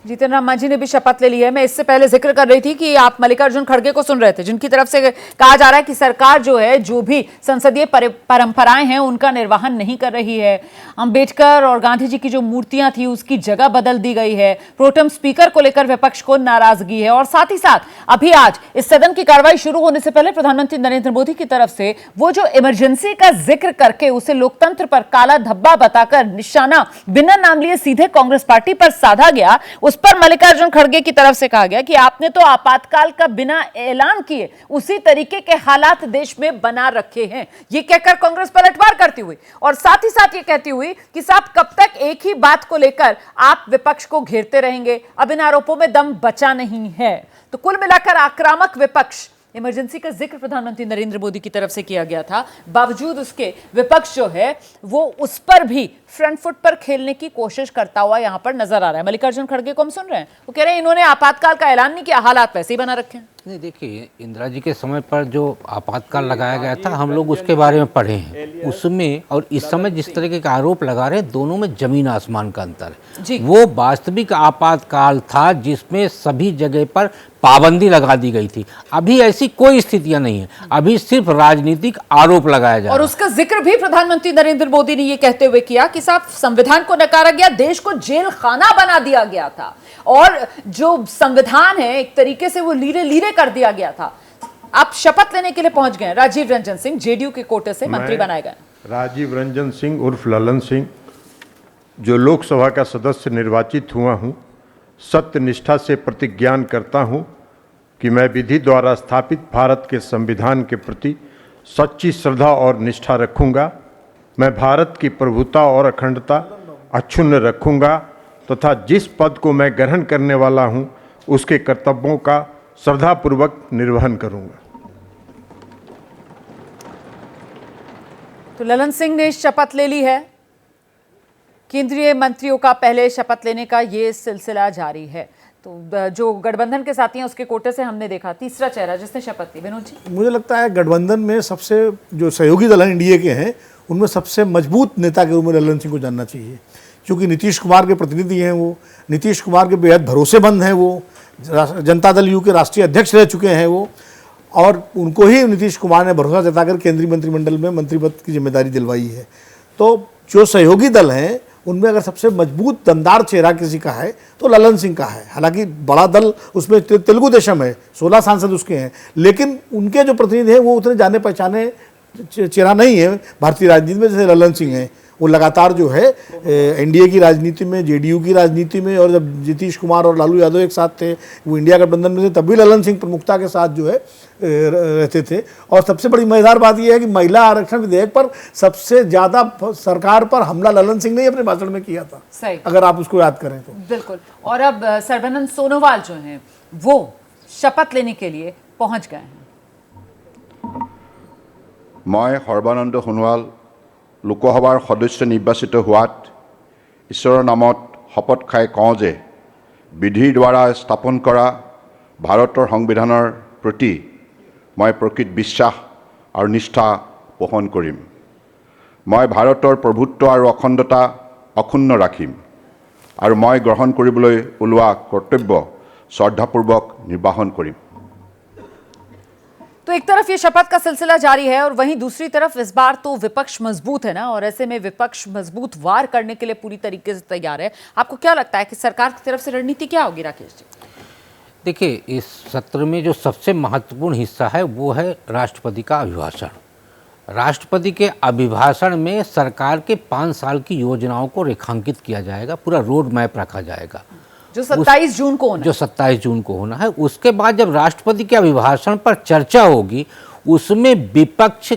जीतन राम मांझी ने भी शपथ ले ली है। मैं इससे पहले जिक्र कर रही थी कि आप मल्लिकार्जुन खड़गे को सुन रहे थे, जिनकी तरफ से कहा जा रहा है कि सरकार जो है, जो भी संसदीय परंपराएं हैं उनका निर्वहन नहीं कर रही है। अंबेडकर और गांधी जी की जो मूर्तियां थी उसकी जगह बदल दी गई है। प्रोटेम स्पीकर को लेकर विपक्ष को नाराजगी है। और साथ ही साथ अभी आज इस सदन की कार्रवाई शुरू होने से पहले प्रधानमंत्री नरेंद्र मोदी की तरफ से वो जो इमरजेंसी का जिक्र करके उसे लोकतंत्र पर काला धब्बा बताकर निशाना बिना नाम लिए सीधे कांग्रेस पार्टी पर साधा गया, उस पर मल्लिकार्जुन खड़गे की तरफ से कहा गया कि आपने तो आपातकाल का बिना ऐलान किए उसी तरीके के हालात देश में बना रखे हैं। ये कहकर कांग्रेस पलटवार करती हुई और साथ ही साथ ये कहती हुई कि साहब कब तक एक ही बात को लेकर आप विपक्ष को घेरते रहेंगे, अब इन आरोपों में दम बचा नहीं है। तो कुल मिलाकर आक्रामक विपक्ष, इमरजेंसी का जिक्र प्रधानमंत्री नरेंद्र मोदी की तरफ से किया गया था, बावजूद उसके विपक्ष जो है वो उस पर भी फ्रंट फुट पर खेलने की कोशिश करता हुआ यहां पर नजर आ रहा है। मल्लिकार्जुन खड़गे को हम सुन रहे हैं, वो कह रहे हैं इन्होंने आपातकाल का ऐलान नहीं किया, हालात वैसे ही बना रखे हैं। नहीं, देखिए इंदिरा जी के समय पर जो आपातकाल लगाया गया था हम लोग उसके बारे में पढ़े हैं, उसमें और इस समय जिस तरह के आरोप लगा रहे हैं, दोनों में जमीन आसमान का अंतर है। वो वास्तविक आपातकाल था जिसमें सभी जगह पर पाबंदी लगा दी गई थी। अभी ऐसी कोई स्थितियां नहीं है, अभी सिर्फ राजनीतिक आरोप लगाया जा रहा है। और उसका जिक्र भी प्रधानमंत्री नरेंद्र मोदी ने ये कहते हुए किया कि साहब संविधान को नकारा गया, देश को जेल खाना बना दिया गया था और जो संविधान है एक तरीके से वो लीरे लीरे कर दिया गया था। आप शपथ लेने के लिए पहुंच गए। राजीव रंजन सिंह जेडीयू के कोटे से मंत्री बनाए गए। राजीव रंजन सिंह उर्फ ललन सिंह, जो लोकसभा का सदस्य निर्वाचित हुआ हूं, सत्य निष्ठा से प्रतिज्ञान करता हूं कि मैं विधि द्वारा स्थापित भारत के संविधान के प्रति सच्ची श्रद्धा और निष्ठा रखूंगा। मैं भारत की प्रभुता और अखंडता अक्षुण्ण रखूंगा तथा जिस पद को मैं ग्रहण करने वाला हूं उसके कर्तव्यों का श्रद्धापूर्वक निर्वहन करूंगा। तो ललन सिंह ने शपथ ले ली है। केंद्रीय मंत्रियों का पहले शपथ लेने का ये सिलसिला जारी है। तो जो गठबंधन के साथी हैं उसके कोटे से हमने देखा तीसरा चेहरा जिसने शपथ ली। विनोद जी, मुझे लगता है गठबंधन में सबसे जो सहयोगी दल हैं एनडीए के हैं उनमें सबसे मजबूत नेता के रूप में ललन सिंह को जानना चाहिए, क्योंकि नीतीश कुमार के प्रतिनिधि हैं वो, नीतीश कुमार के बेहद भरोसेमंद हैं वो, जनता दल यू के राष्ट्रीय अध्यक्ष रह चुके हैं वो, और उनको ही नीतीश कुमार ने भरोसा जताकर केंद्रीय मंत्रिमंडल में मंत्री पद की जिम्मेदारी दिलवाई है। तो जो सहयोगी दल हैं उनमें अगर सबसे मजबूत दमदार चेहरा किसी का है तो ललन सिंह का है। हालांकि बड़ा दल उसमें तेलुगु देशम है, 16 सांसद उसके हैं, लेकिन उनके जो प्रतिनिधि हैं वो उतने जाने पहचाने चेहरा नहीं है भारतीय राजनीति में जैसे ललन सिंह हैं। वो लगातार जो है एनडीए की राजनीति में, जेडीयू की राजनीति में, और जब नीतीश कुमार और लालू यादव एक साथ थे, वो इंडिया गठबंधन में थे, तब भी ललन सिंह प्रमुखता के साथ जो है रहते थे। और सबसे बड़ी मजेदार बात यह है कि महिला आरक्षण विधेयक पर सबसे ज्यादा सरकार पर हमला ललन सिंह ने अपने भाषण में किया था, सही अगर आप उसको याद करें तो। बिल्कुल। और अब सर्बानंद सोनोवाल जो हैं वो शपथ लेने के लिए पहुंच गए हैं। मैं सर्बानंद सोनोवाल लोकसभार सदस्य निर्वाचित होवात ईश्वৰৰ नामत शपथ खाई कওঁ जे विधिर द्वारा स्थापन करा भारतर संविधाনৰ प्रति मैं प्रकृत विश्वास और निष्ठा पोषण करिम। मैं भारतर प्रभुत्व और अखंडता अक्षुण्ण राखिम और मैं ग्रहण কৰিবলৈ ওলোৱা कर्तव्य श्रद्धापूर्वक निर्वाहन करिम। तो एक तरफ ये शपथ का सिलसिला जारी है और वहीं दूसरी तरफ इस बार तो विपक्ष मजबूत है ना, और ऐसे में विपक्ष मजबूत वार करने के लिए पूरी तरीके से तैयार है। आपको क्या लगता है कि सरकार की तरफ से रणनीति क्या होगी राकेश जी? देखिए, इस सत्र में जो सबसे महत्वपूर्ण हिस्सा है वो है राष्ट्रपति का अभिभाषण। राष्ट्रपति के अभिभाषण में सरकार के 5 साल की योजनाओं को रेखांकित किया जाएगा, पूरा रोड मैप रखा जाएगा जो 27 जून को होना जो 27 जून को होना है। उसके बाद जब राष्ट्रपति के अभिभाषण पर चर्चा होगी उसमें विपक्ष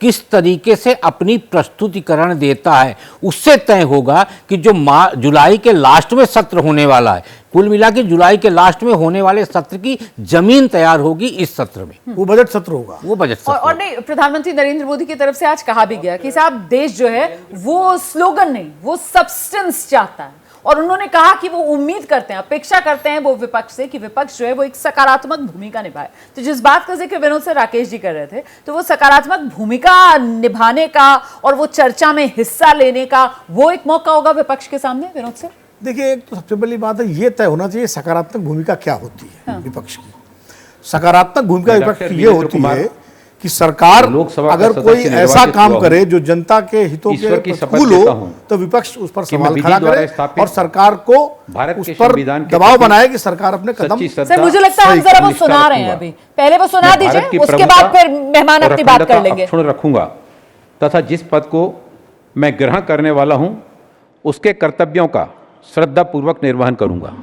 किस तरीके से अपनी प्रस्तुतिकरण देता है उससे तय होगा कि जो जुलाई के लास्ट में सत्र होने वाला है, कुल मिला के जुलाई के लास्ट में होने वाले सत्र की जमीन तैयार होगी इस सत्र में। वो बजट सत्र होगा, वो बजट सत्र और नहीं, प्रधानमंत्री नरेंद्र मोदी की तरफ से आज कहा भी गया कि साहब देश जो है वो स्लोगन नहीं, वो सब्सटेंस चाहता है। और उन्होंने कहा कि वो उम्मीद करते हैं, अपेक्षा करते हैं वो विपक्ष से कि विपक्ष जो है वो एक सकारात्मक भूमिका निभाए। तो जिस बात का जिक्र विनोद से राकेश जी कर रहे थे, तो वो सकारात्मक भूमिका निभाने का और वो चर्चा में हिस्सा लेने का वो एक मौका होगा विपक्ष के सामने। विनोद से देखिए, एक तो सबसे पहली बात है ये तय होना चाहिए सकारात्मक भूमिका क्या होती है। विपक्ष की सकारात्मक भूमिका विपक्ष की ये होती है कि सरकार अगर कोई ऐसा काम करे जो जनता के हितों के प्रतिकूल हो तो विपक्ष उस पर सवाल खड़ा करे और सरकार को उस पर दबाव बनाए कि सरकार अपने कदम। सर मुझे लगता है हम जरा वो सुना रहे हैं, अभी पहले वो सुना दीजिए, उसके बाद फिर मेहमान अपनी बात कर लेंगे। रखूंगा तथा जिस पद को मैं ग्रहण करने वाला हूं उसके कर्तव्यों का श्रद्धापूर्वक निर्वहन करूंगा।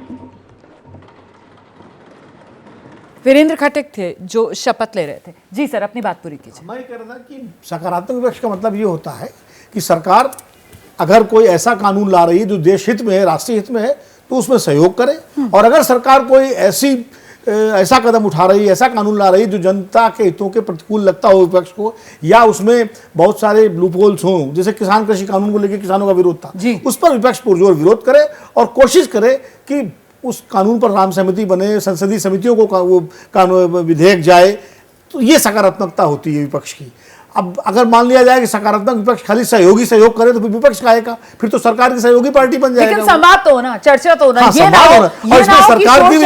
वीरेंद्र खटक थे जो शपथ ले रहे थे। जी सर, अपनी बात पूरी कीजिए। मैं कह रहा था कि सकारात्मक विपक्ष का मतलब ये होता है कि सरकार अगर कोई ऐसा कानून ला रही है जो देश हित में है, राष्ट्रीय हित में है, तो उसमें सहयोग करे। और अगर सरकार कोई ऐसा कदम उठा रही है, ऐसा कानून ला रही है जो जनता के हितों के प्रतिकूल लगता हो विपक्ष को, या उसमें बहुत सारे लूपहोल्स हों, जैसे किसान कृषि कानून को लेकर किसानों का विरोध था, उस पर विपक्ष पुरजोर विरोध करे और कोशिश करे कि उस कानून पर राम सहमति बने, संसदीय समितियों को वो कानून विधेयक जाए। तो ये सकारात्मकता होती है विपक्ष की। अब अगर मान लिया जाए कि सकारात्मक विपक्ष खाली सहयोगी सहयोग करे तो फिर विपक्ष का आएगा, फिर तो सरकार की सहयोगी पार्टी बन जाएगा। लेकिन संवाद तो ना, चर्चा तो ना, हाँ, ये ना हो सरकार की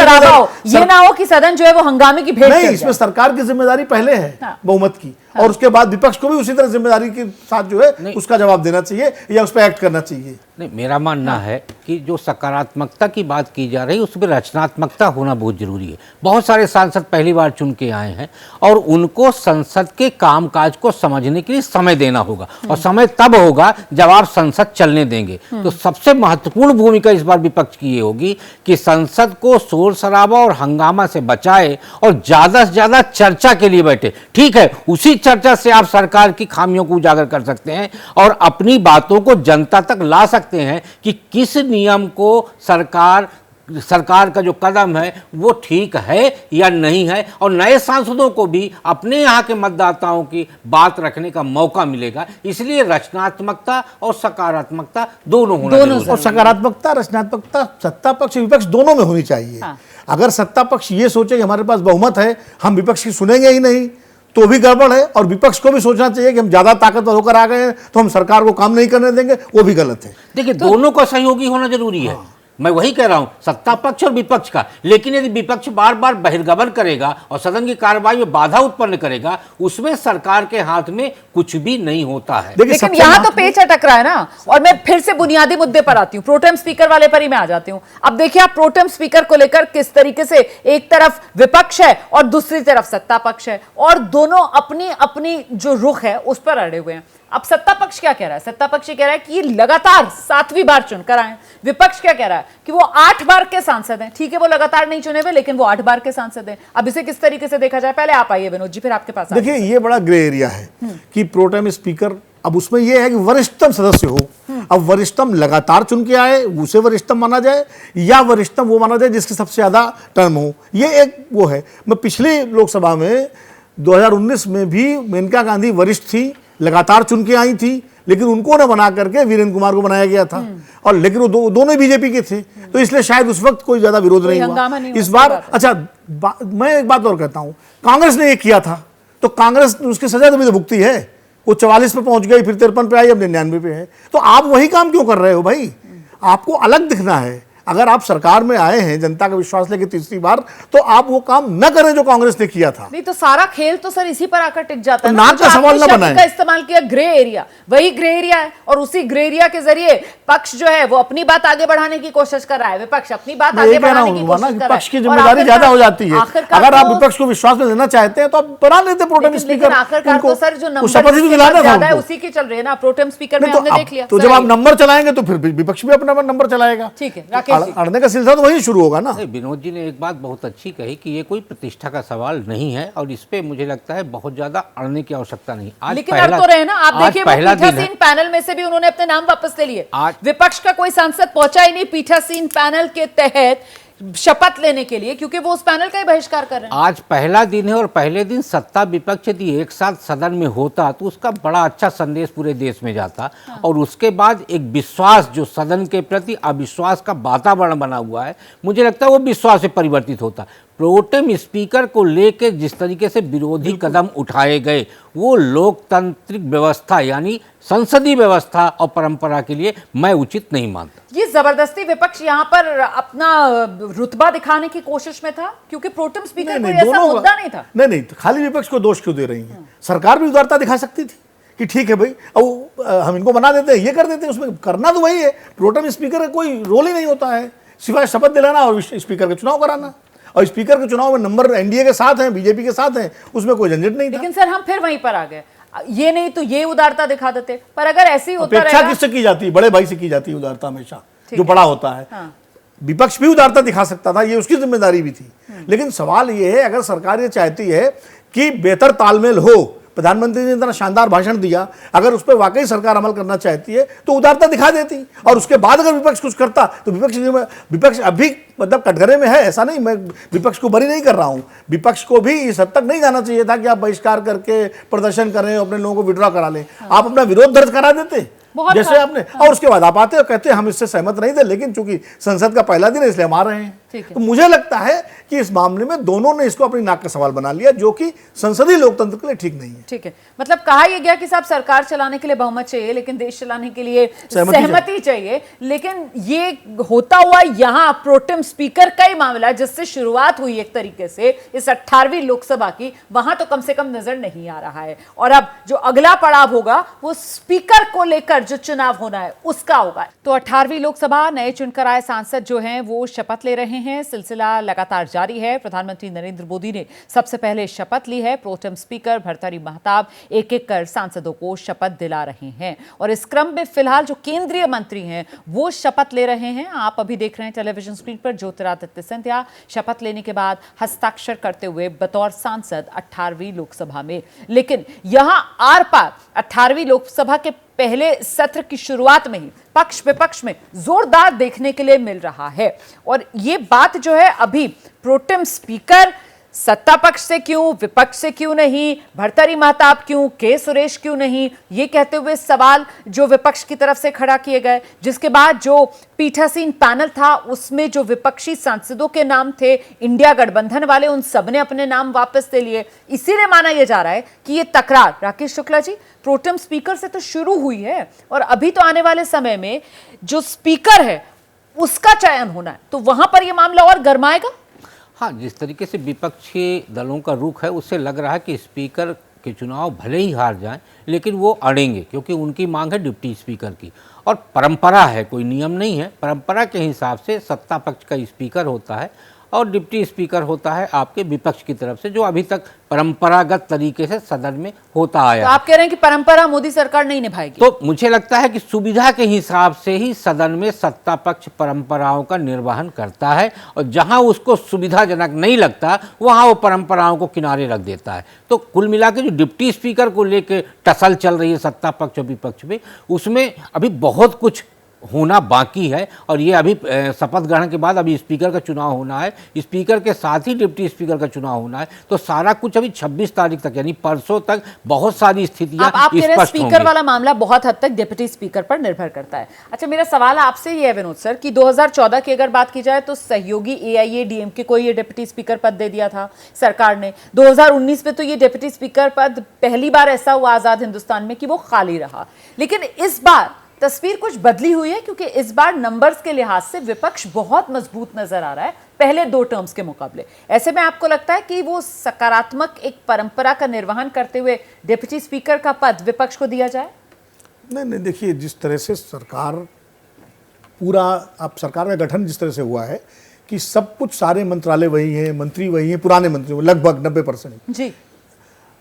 ये ना हो कि सदन जो है वो हंगामे की भेंट नहीं, इसमें सरकार की जिम्मेदारी पहले है बहुमत की, और उसके बाद विपक्ष को भी उसी तरह जिम्मेदारी के साथ जो है उसका जवाब देना चाहिए या उस पर एक्ट करना चाहिए। नहीं, मेरा मानना है कि जो सकारात्मकता की बात की जा रही है उसमें रचनात्मकता होना बहुत जरूरी है। बहुत सारे सांसद पहली बार चुन के आए हैं और उनको संसद के कामकाज को समझने के लिए समय देना होगा, और समय तब होगा जब आप संसद चलने देंगे। तो सबसे महत्वपूर्ण भूमिका इस बार विपक्ष की ये होगी कि संसद को शोर शराबा और हंगामा से बचाए और ज्यादा से ज्यादा चर्चा के लिए बैठे। ठीक है, उसी चर्चा से आप सरकार की खामियों को उजागर कर सकते हैं और अपनी बातों को जनता तक ला सकते हैं कि किस नियम को सरकार का जो कदम है वो ठीक है या नहीं है, और नए सांसदों को भी अपने यहाँ के मतदाताओं की बात रखने का मौका मिलेगा। इसलिए रचनात्मकता और सकारात्मकता दोनों होना जरूरी है। और सकारात्मकता रचनात्मकता सत्ता पक्ष विपक्ष दोनों में होनी चाहिए। अगर सत्ता पक्ष ये सोचे कि हमारे पास बहुमत है, हम विपक्ष की सुनेंगे ही नहीं, तो भी गड़बड़ है, और विपक्ष को भी सोचना चाहिए कि हम ज्यादा ताकतवर होकर आ गए हैं तो हम सरकार को काम नहीं करने देंगे, वो भी गलत है। देखिए, दोनों का सहयोगी होना जरूरी है। मैं वही कह रहा हूं, सत्ता पक्ष और विपक्ष का। लेकिन यदि विपक्ष बार बार बहिर्गमन करेगा और सदन की कार्रवाई में बाधा उत्पन्न करेगा, उसमें सरकार के हाथ में कुछ भी नहीं होता है। लेकिन यहाँ तो पेच अटक रहा है ना, और मैं फिर से बुनियादी मुद्दे पर आती हूँ, प्रोटेम स्पीकर वाले पर ही मैं आ जाती हूँ। अब देखिए, आप प्रोटेम स्पीकर को लेकर किस तरीके से एक तरफ विपक्ष है और दूसरी तरफ सत्ता पक्ष है, और दोनों अपनी अपनी जो रुख है उस पर अड़े हुए हैं। अब सत्ता पक्ष क्या कह रहा है? सत्ता पक्ष कह रहा है कि ये लगातार 7वीं बार चुनकर आए। विपक्ष क्या कह रहा है कि वो 8 बार के सांसद हैं। ठीक है, वो लगातार नहीं चुने हुए, लेकिन वो 8 बार के सांसद हैं। अब इसे किस तरीके से देखा जाए? पहले आप आइए विनोद जी, फिर आपके पास। देखिए, ये बड़ा ग्रे एरिया है कि प्रोटेम स्पीकर, अब उसमें यह है कि वरिष्ठतम सदस्य हो। अब वरिष्ठतम लगातार चुन के आए, उसे वरिष्ठतम माना जाए, या वरिष्ठतम वो माना जाए जिसकी सबसे ज्यादा टर्म हो। ये एक वो है। मैं पिछली लोकसभा में 2019 में भी मेनका गांधी वरिष्ठ थी, लगातार चुन के आई थी, लेकिन उनको ना बना करके वीरेंद्र कुमार को बनाया गया था, और लेकिन वो दोनों बीजेपी के थे, तो इसलिए शायद उस वक्त कोई ज्यादा विरोध नहीं हुआ। इस बार अच्छा, मैं एक बात और कहता हूं, कांग्रेस ने ये किया था तो कांग्रेस उसकी सजा तो भी तो भुगती है। वो 44 पे पहुंच गई, फिर 53 पे आई, अब 99 पे है। तो आप वही काम क्यों कर रहे हो भाई? आपको अलग दिखना है। अगर आप सरकार में आए हैं जनता का विश्वास लेके तीसरी बार, तो आप वो काम न करें जो कांग्रेस ने किया था। नहीं तो सारा खेल तो सर इसी पर आकर टिक जाता है। नाक का सवाल न बनाएं। का इस्तेमाल किया ग्रे एरिया, वही ग्रे एरिया है, और उसी ग्रे एरिया के जरिए पक्ष जो है वो अपनी बात आगे बढ़ाने की कोशिश कर रहा है, विपक्ष अपनी बात आगे बढ़ाने की कोशिश कर रहा है। विपक्ष की जिम्मेदारी ज्यादा हो जाती है। अगर आप विपक्ष को विश्वास में लेना चाहते हैं तो आप बना लेते प्रोटेम स्पीकर। आखिरकार तो सर जो नंबर ज्यादा है उसी की चल रही है ना, प्रोटेम स्पीकर में हमने देख लिया। तो जब आप नंबर चलाएंगे तो फिर विपक्ष भी अपना नंबर चलाएगा। ठीक है, राकेश जी, अड़ने का सिलसिला तो वही शुरू होगा ना। विनोद जी ने एक बात बहुत अच्छी कही कि ये कोई प्रतिष्ठा का सवाल नहीं है, और इस पे मुझे लगता है बहुत ज्यादा अड़ने की आवश्यकता नहीं। आज लेकिन अड़ तो रहे ना। आप देखिए, पीठासीन पैनल में से भी उन्होंने अपने नाम वापस ले लिए। विपक्ष का कोई सांसद पहुंचा ही नहीं पीठासीन पैनल के तहत शपथ लेने के लिए, क्योंकि वो उस पैनल का ही बहिष्कार कर रहे हैं। आज पहला दिन है, और पहले दिन सत्ता विपक्ष यदि एक साथ सदन में होता तो उसका बड़ा अच्छा संदेश पूरे देश में जाता। और उसके बाद एक विश्वास, जो सदन के प्रति अविश्वास का वातावरण बना हुआ है, मुझे लगता है वो विश्वास से परिवर्तित होता। प्रोटेम स्पीकर को लेकर जिस तरीके से विरोधी कदम उठाए गए, वो लोकतांत्रिक व्यवस्था यानी संसदीय व्यवस्था और परंपरा के लिए मैं उचित नहीं मानता। ये जबरदस्ती विपक्ष यहाँ पर अपना रुतबा दिखाने की कोशिश में था, क्योंकि प्रोटेम स्पीकर कोई ऐसा मुद्दा नहीं था। नहीं, तो खाली विपक्ष को दोष क्यों दे रही है? सरकार भी उदारता दिखा सकती थी कि ठीक है भाई, अब हम इनको बना देते हैं, ये कर देते हैं। उसमें करना तो वही है, प्रोटेम स्पीकर का कोई रोल ही नहीं होता है सिवाय शपथ दिलाना और स्पीकर का चुनाव कराना। और स्पीकर के चुनाव में नंबर एनडीए के साथ हैं, बीजेपी के साथ हैं, उसमें कोई झंझट नहीं था। लेकिन सर हम फिर वहीं पर आ गए, ये नहीं तो ये उदारता दिखा देते। पर अगर ऐसे ही होता अपेक्षा किससे की जाती है? बड़े भाई से की जाती है उदारता हमेशा, जो बड़ा होता है। विपक्ष भी उदारता दिखा सकता था, ये उसकी जिम्मेदारी भी थी। लेकिन सवाल ये है, अगर सरकार ये चाहती है कि बेहतर तालमेल हो, प्रधानमंत्री ने इतना शानदार भाषण दिया, अगर उस पर वाकई सरकार अमल करना चाहती है तो उदारता दिखा देती, और उसके बाद अगर विपक्ष कुछ करता तो विपक्ष अभी मतलब कटघरे में है। ऐसा नहीं, मैं विपक्ष को बरी नहीं कर रहा हूं, विपक्ष को भी इस हद तक नहीं जाना चाहिए था कि आप बहिष्कार करके प्रदर्शन करें, अपने लोगों को विड्रॉ करा लें। आप अपना विरोध दर्ज करा देते जैसे आपने, और उसके बाद आप आते और कहते हम इससे सहमत नहीं थे, लेकिन चूंकि संसद का पहला दिन है इसलिए हम आ रहे हैं। तो मुझे लगता है कि इस मामले में दोनों ने इसको अपनी नाक का सवाल बना लिया, जो कि संसदीय लोकतंत्र के लिए ठीक नहीं है। ठीक है, मतलब कहा यह गया कि साहब सरकार चलाने के लिए बहुमत चाहिए, लेकिन देश चलाने के लिए सहमति चाहिए। लेकिन ये होता हुआ यहाँ प्रोटेम स्पीकर का ही मामला, जिससे शुरुआत हुई एक तरीके से इस 18वीं लोकसभा की, वहां तो कम से कम नजर नहीं आ रहा है। और अब जो अगला पड़ाव होगा वो स्पीकर को लेकर जो चुनाव होना है उसका होगा। तो 18वीं लोकसभा, नए चुनकर आए सांसद जो हैं वो शपथ ले रहे हैं। सिलसिला लगातार जारी है। प्रधानमंत्री नरेंद्र मोदी ने सबसे पहले शपथ ली है। प्रोटेम स्पीकर भर्तृहरि महताब एक एक कर सांसदों को शपथ दिला रहे हैं। और इस क्रम में फिलहाल जो केंद्रीय मंत्री हैं वो शपथ ले रहे हैं। आप अभी देख रहे हैं टेलीविजन स्क्रीन पर ज्योतिरादित्य सिंधिया शपथ लेने के बाद हस्ताक्षर करते हुए बतौर सांसद 18वीं लोकसभा में। लेकिन यहां आर पार 18वीं लोकसभा के पहले सत्र की शुरुआत में ही पक्ष विपक्ष में जोरदार देखने के लिए मिल रहा है। और ये बात जो है अभी प्रोटेम स्पीकर सत्ता पक्ष से क्यों, विपक्ष से क्यों नहीं, भर्तृहरि महताब क्यों, के सुरेश क्यों नहीं, ये कहते हुए सवाल जो विपक्ष की तरफ से खड़ा किए गए। जिसके बाद जो पीठासीन पैनल था उसमें जो विपक्षी सांसदों के नाम थे, इंडिया गठबंधन वाले, उन सबने अपने नाम वापस ले लिए। इसीलिए माना यह जा रहा है कि ये तकरार, राकेश शुक्ला जी, प्रोटेम स्पीकर से तो शुरू हुई है और अभी तो आने वाले समय में जो स्पीकर है उसका चयन होना है, तो वहां पर यह मामला और गरमाएगा। हाँ, जिस तरीके से विपक्षी दलों का रुख है उससे लग रहा है कि स्पीकर के चुनाव भले ही हार जाएं लेकिन वो अड़ेंगे, क्योंकि उनकी मांग है डिप्टी स्पीकर की। और परंपरा है, कोई नियम नहीं है, परंपरा के हिसाब से सत्ता पक्ष का स्पीकर होता है और डिप्टी स्पीकर होता है आपके विपक्ष की तरफ से, जो अभी तक परंपरागत तरीके से सदन में होता आया। तो आप कह रहे हैं कि परंपरा मोदी सरकार नहीं निभाएगी? तो मुझे लगता है कि सुविधा के हिसाब से ही सदन में सत्ता पक्ष परंपराओं का निर्वहन करता है और जहां उसको सुविधाजनक नहीं लगता वहां वो परंपराओं को किनारे रख देता है। तो कुल मिला के जो डिप्टी स्पीकर को लेकर टसल चल रही है सत्ता पक्ष और विपक्ष में, उसमें अभी बहुत कुछ होना बाकी है। और ये अभी शपथ ग्रहण के बाद अभी स्पीकर का चुनाव होना है, स्पीकर के साथ ही डिप्टी स्पीकर का चुनाव होना है। तो सारा कुछ अभी 26 तारीख तक यानी परसों तक बहुत सारी स्थितियां स्पष्ट स्पीकर वाला मामला बहुत हद तक डिप्टी स्पीकर पर निर्भर करता है। अच्छा, मेरा सवाल आपसे ये है विनोद सर कि 2014 की अगर बात की जाए तो सहयोगी AIADMK को ये डिप्टी स्पीकर पद दे दिया था सरकार ने। 2019 में तो ये डिप्टी स्पीकर पद पहली बार ऐसा हुआ आजाद हिंदुस्तान में कि वो खाली रहा। लेकिन इस बार तस्वीर कुछ बदली हुई है, क्योंकि इस बार नंबर्स के लिहाज से विपक्ष बहुत मजबूत नजर आ रहा है पहले 2 टर्म्स के मुकाबले। ऐसे में आपको लगता है कि वो सकारात्मक एक परंपरा का निर्वहन करते हुए डिप्टी स्पीकर का पद विपक्ष को दिया जाए? नहीं, देखिए, जिस तरह से सरकार पूरा अब सरकार का गठन जिस तरह से हुआ है कि सब कुछ, सारे मंत्रालय वही हैं, मंत्री वही हैं, पुराने मंत्री लगभग 90% जी।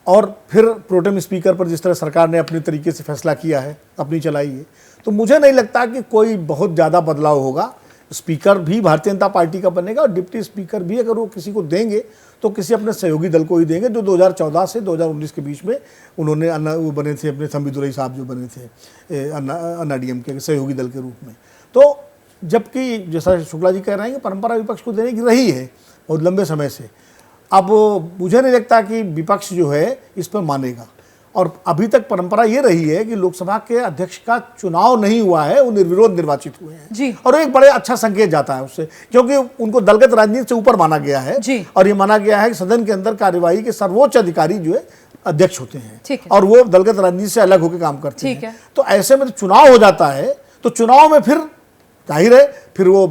और फिर प्रोटेम स्पीकर पर जिस तरह सरकार ने अपने तरीके से फैसला किया है, अपनी चलाई है, तो मुझे नहीं लगता कि कोई बहुत ज़्यादा बदलाव होगा। स्पीकर भी भारतीय जनता पार्टी का बनेगा और डिप्टी स्पीकर भी अगर वो किसी को देंगे तो किसी अपने सहयोगी दल को ही देंगे, जो 2014 से 2019 के बीच में उन्होंने वो बने थे, अपने थम्बीदुरई साहब जो बने थे अन्ना DMK के सहयोगी दल के रूप में। तो जबकि जैसा शुक्ला जी कह रहे हैं कि परंपरा विपक्ष को देने की रही है बहुत लंबे समय से, अब मुझे नहीं लगता कि विपक्ष जो है इस पर मानेगा। और अभी तक परंपरा ये रही है कि लोकसभा के अध्यक्ष का चुनाव नहीं हुआ है, वो निर्विरोध निर्वाचित हुए हैं जी। और एक बड़े अच्छा संकेत जाता है उससे, क्योंकि उनको दलगत राजनीति से ऊपर माना गया है जी। और ये माना गया है कि सदन के अंदर कार्यवाही के सर्वोच्च अधिकारी जो है अध्यक्ष होते हैं है। और वो दलगत राजनीति से अलग होकर काम करते हैं। है। तो ऐसे में चुनाव हो जाता है, तो चुनाव में फिर जाहिर है फिर वो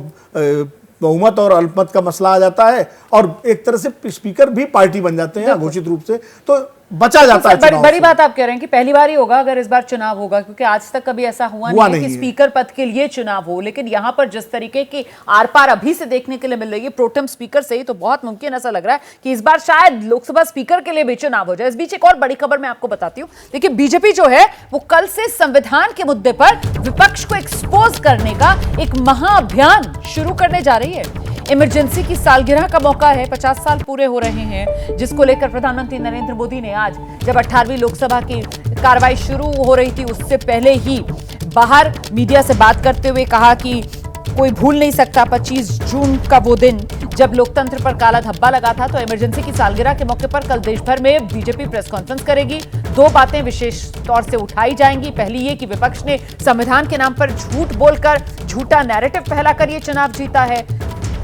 बहुमत और अल्पमत का मसला आ जाता है और एक तरह से स्पीकर भी पार्टी बन जाते हैं घोषित रूप से, तो बचा जाता है। बड़ी बात आप कह रहे हैं कि पहली बार ही होगा अगर इस बार चुनाव होगा, क्योंकि आज तक कभी ऐसा हुआ नहीं है कि स्पीकर पद के लिए चुनाव हो। लेकिन यहां पर जिस तरीके की आर पार अभी से देखने के लिए मिल रही है प्रोटेम स्पीकर से ही, तो बहुत मुमकिन ऐसा लग रहा है कि इस बार शायद लोकसभा स्पीकर के लिए भी चुनाव हो जाए। इस बीच एक और बड़ी खबर मैं आपको बताती हूं। देखिए, बीजेपी जो है वो कल से संविधान के मुद्दे पर विपक्ष को एक्सपोज करने का एक महाअभियान शुरू करने जा रही है। इमरजेंसी की सालगिरह का मौका है, 50 साल पूरे हो रहे हैं, जिसको लेकर प्रधानमंत्री नरेंद्र मोदी ने आज जब 18वीं लोकसभा की कार्रवाई शुरू हो रही थी उससे पहले ही बाहर मीडिया से बात करते हुए कहा कि कोई भूल नहीं सकता 25 जून का वो दिन जब लोकतंत्र पर काला धब्बा लगा था। तो इमरजेंसी की सालगिरह के मौके पर कल देश भर में बीजेपी प्रेस कॉन्फ्रेंस करेगी। 2 बातें विशेष तौर से उठाई जाएंगी। पहली ये कि विपक्ष ने संविधान के नाम पर झूठ बोलकर, झूठा नैरेटिव फैलाकर ये चुनाव जीता है।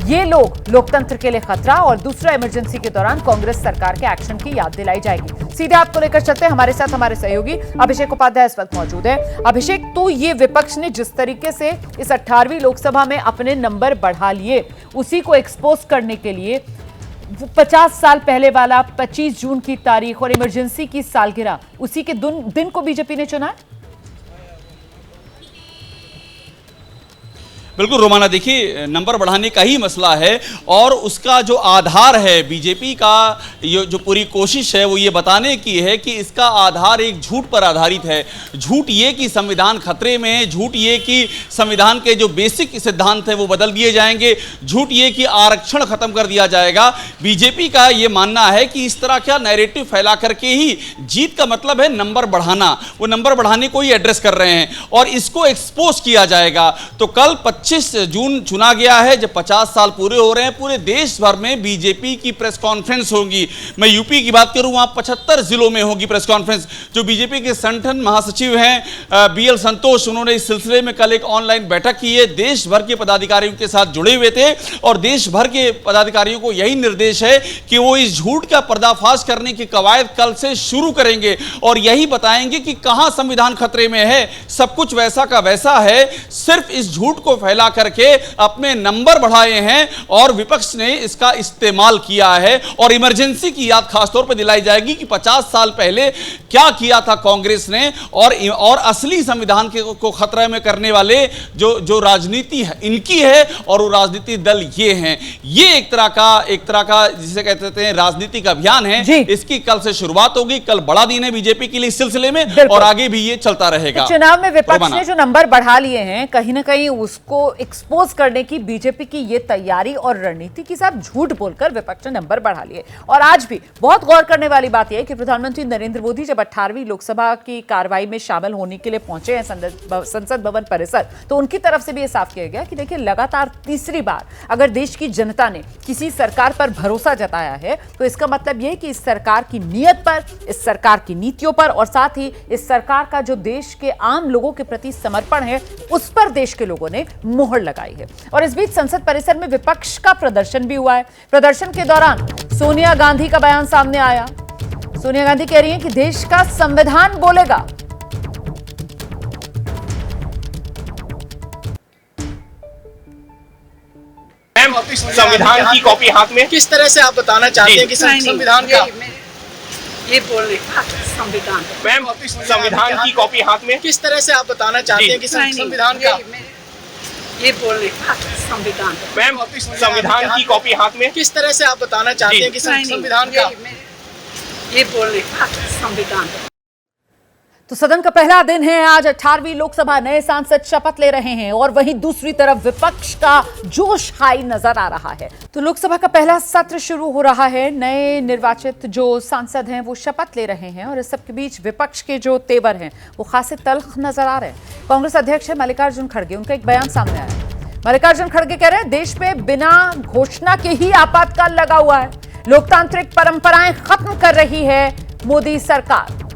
ये लोग लोकतंत्र के लिए खतरा और दूसरा इमरजेंसी के दौरान कांग्रेस सरकार के एक्शन की याद दिलाई जाएगी। सीधे आपको लेकर चलते हैं, हमारे साथ हमारे सहयोगी अभिषेक उपाध्याय इस वक्त मौजूद है। अभिषेक, तो ये विपक्ष ने जिस तरीके से इस 18वीं लोकसभा में अपने नंबर बढ़ा लिए, उसी को एक्सपोज करने के लिए 50 साल पहले वाला 25 जून की तारीख और इमरजेंसी की सालगिरह, उसी के दिन को बीजेपी ने चुना है। बिल्कुल रोमाना, देखिए नंबर बढ़ाने का ही मसला है और उसका जो आधार है बीजेपी का, ये जो पूरी कोशिश है वो ये बताने की है कि इसका आधार एक झूठ पर आधारित है। झूठ ये कि संविधान खतरे में है, झूठ ये कि संविधान के जो बेसिक सिद्धांत है वो बदल दिए जाएंगे, झूठ ये कि आरक्षण खत्म कर दिया जाएगा। बीजेपी का ये मानना है कि इस तरह का नैरेटिव फैला करके ही जीत का मतलब है नंबर बढ़ाना, वो नंबर बढ़ाने को ही एड्रेस कर रहे हैं और इसको एक्सपोज किया जाएगा। तो कल 25 जून चुना गया है, जब 50 साल पूरे हो रहे हैं, पूरे देश भर में बीजेपी की प्रेस कॉन्फ्रेंस होगी। मैं यूपी की बात करूं, वहां 75 जिलों में होगी प्रेस कॉन्फ्रेंस। जो बीजेपी के संगठन महासचिव हैं बीएल संतोष, उन्होंने इस सिलसिले में कल एक ऑनलाइन बैठक की है, देश भर के पदाधिकारियों के साथ जुड़े हुए थे और देश भर के पदाधिकारियों को यही निर्देश है कि वो इस झूठ का पर्दाफाश करने की कवायद कल से शुरू करेंगे और यही बताएंगे कि कहां संविधान खतरे में है। सब कुछ वैसा का वैसा है, सिर्फ इस झूठ को फैला करके अपने नंबर बढ़ाए हैं और विपक्ष ने इसका इस्तेमाल किया है और इमरजेंसी की याद खासतौर पर दिलाई जाएगी कि 50 साल पहले क्या किया था कांग्रेस ने और असली संविधान को खतरे में करने वाले जो राजनीति है इनकी है और वो राजनीति दल ये हैं। ये एक तरह का जिसे कहते हैं राजनीतिक अभियान है। इसकी कल से शुरुआत होगी। कल बड़ा दिन है बीजेपी के लिए इस सिलसिले में और आगे भी ये चलता रहेगा। तो चुनाव में विपक्ष ने जो नंबर बढ़ा लिए हैं, कहीं ना कहीं उसको एक्सपोज करने की बीजेपी की ये तैयारी और रणनीति की साहब झूठ बोलकर विपक्ष ने नंबर बढ़ा लिए। और आज भी बहुत गौर करने वाली बात यह है कि प्रधानमंत्री नरेंद्र मोदी जब 18वीं लोकसभा की कार्रवाई में शामिल होने के लिए पहुंचे हैं संसद भवन परिसर, तो उनकी तरफ से भी यह साफ किया गया कि देखिए लगातार तीसरी बार अगर देश की जनता ने किसी सरकार पर भरोसा जताया है तो इसका मतलब यह कि इस सरकार की नीयत पर, इस सरकार की नीतियों पर और साथ ही इस सरकार का जो देश के आम लोगों के प्रति समर्पण है उस पर देश के लोगों ने मोहर लगाई है। और इस बीच संसद परिसर में विपक्ष का प्रदर्शन भी हुआ है। प्रदर्शन के दौरान सोनिया गांधी का बयान सामने आया। सोनिया गांधी कह रही हैं कि देश का संविधान बोलेगा। संविधान की कॉपी हाथ में, किस तरह से आप बताना चाहते हैं कि संविधान का ये बोलने संविधान, मैम संविधान की कॉपी हाथ में, किस तरह से आप बताना चाहते हैं कि संविधान का ये बोलने संविधान, मैम संविधान की कॉपी हाथ में, किस तरह से आप बताना चाहते हैं कि संविधान का ये बोलने संविधान। तो सदन का पहला दिन है आज, 18वीं लोकसभा, नए सांसद शपथ ले रहे हैं और वहीं दूसरी तरफ विपक्ष का जोश हाई नजर आ रहा है। तो लोकसभा का पहला सत्र शुरू हो रहा है, नए निर्वाचित जो सांसद हैं वो शपथ ले रहे हैं और इस सबके बीच विपक्ष के जो तेवर हैं वो खासे तल्ख नजर आ रहे हैं। कांग्रेस अध्यक्ष है मल्लिकार्जुन खड़गे, उनका एक बयान सामने आया। मल्लिकार्जुन खड़गे कह रहे हैं देश में बिना घोषणा के ही आपातकाल लगा हुआ है, लोकतांत्रिक परंपराएं खत्म कर रही है मोदी सरकार।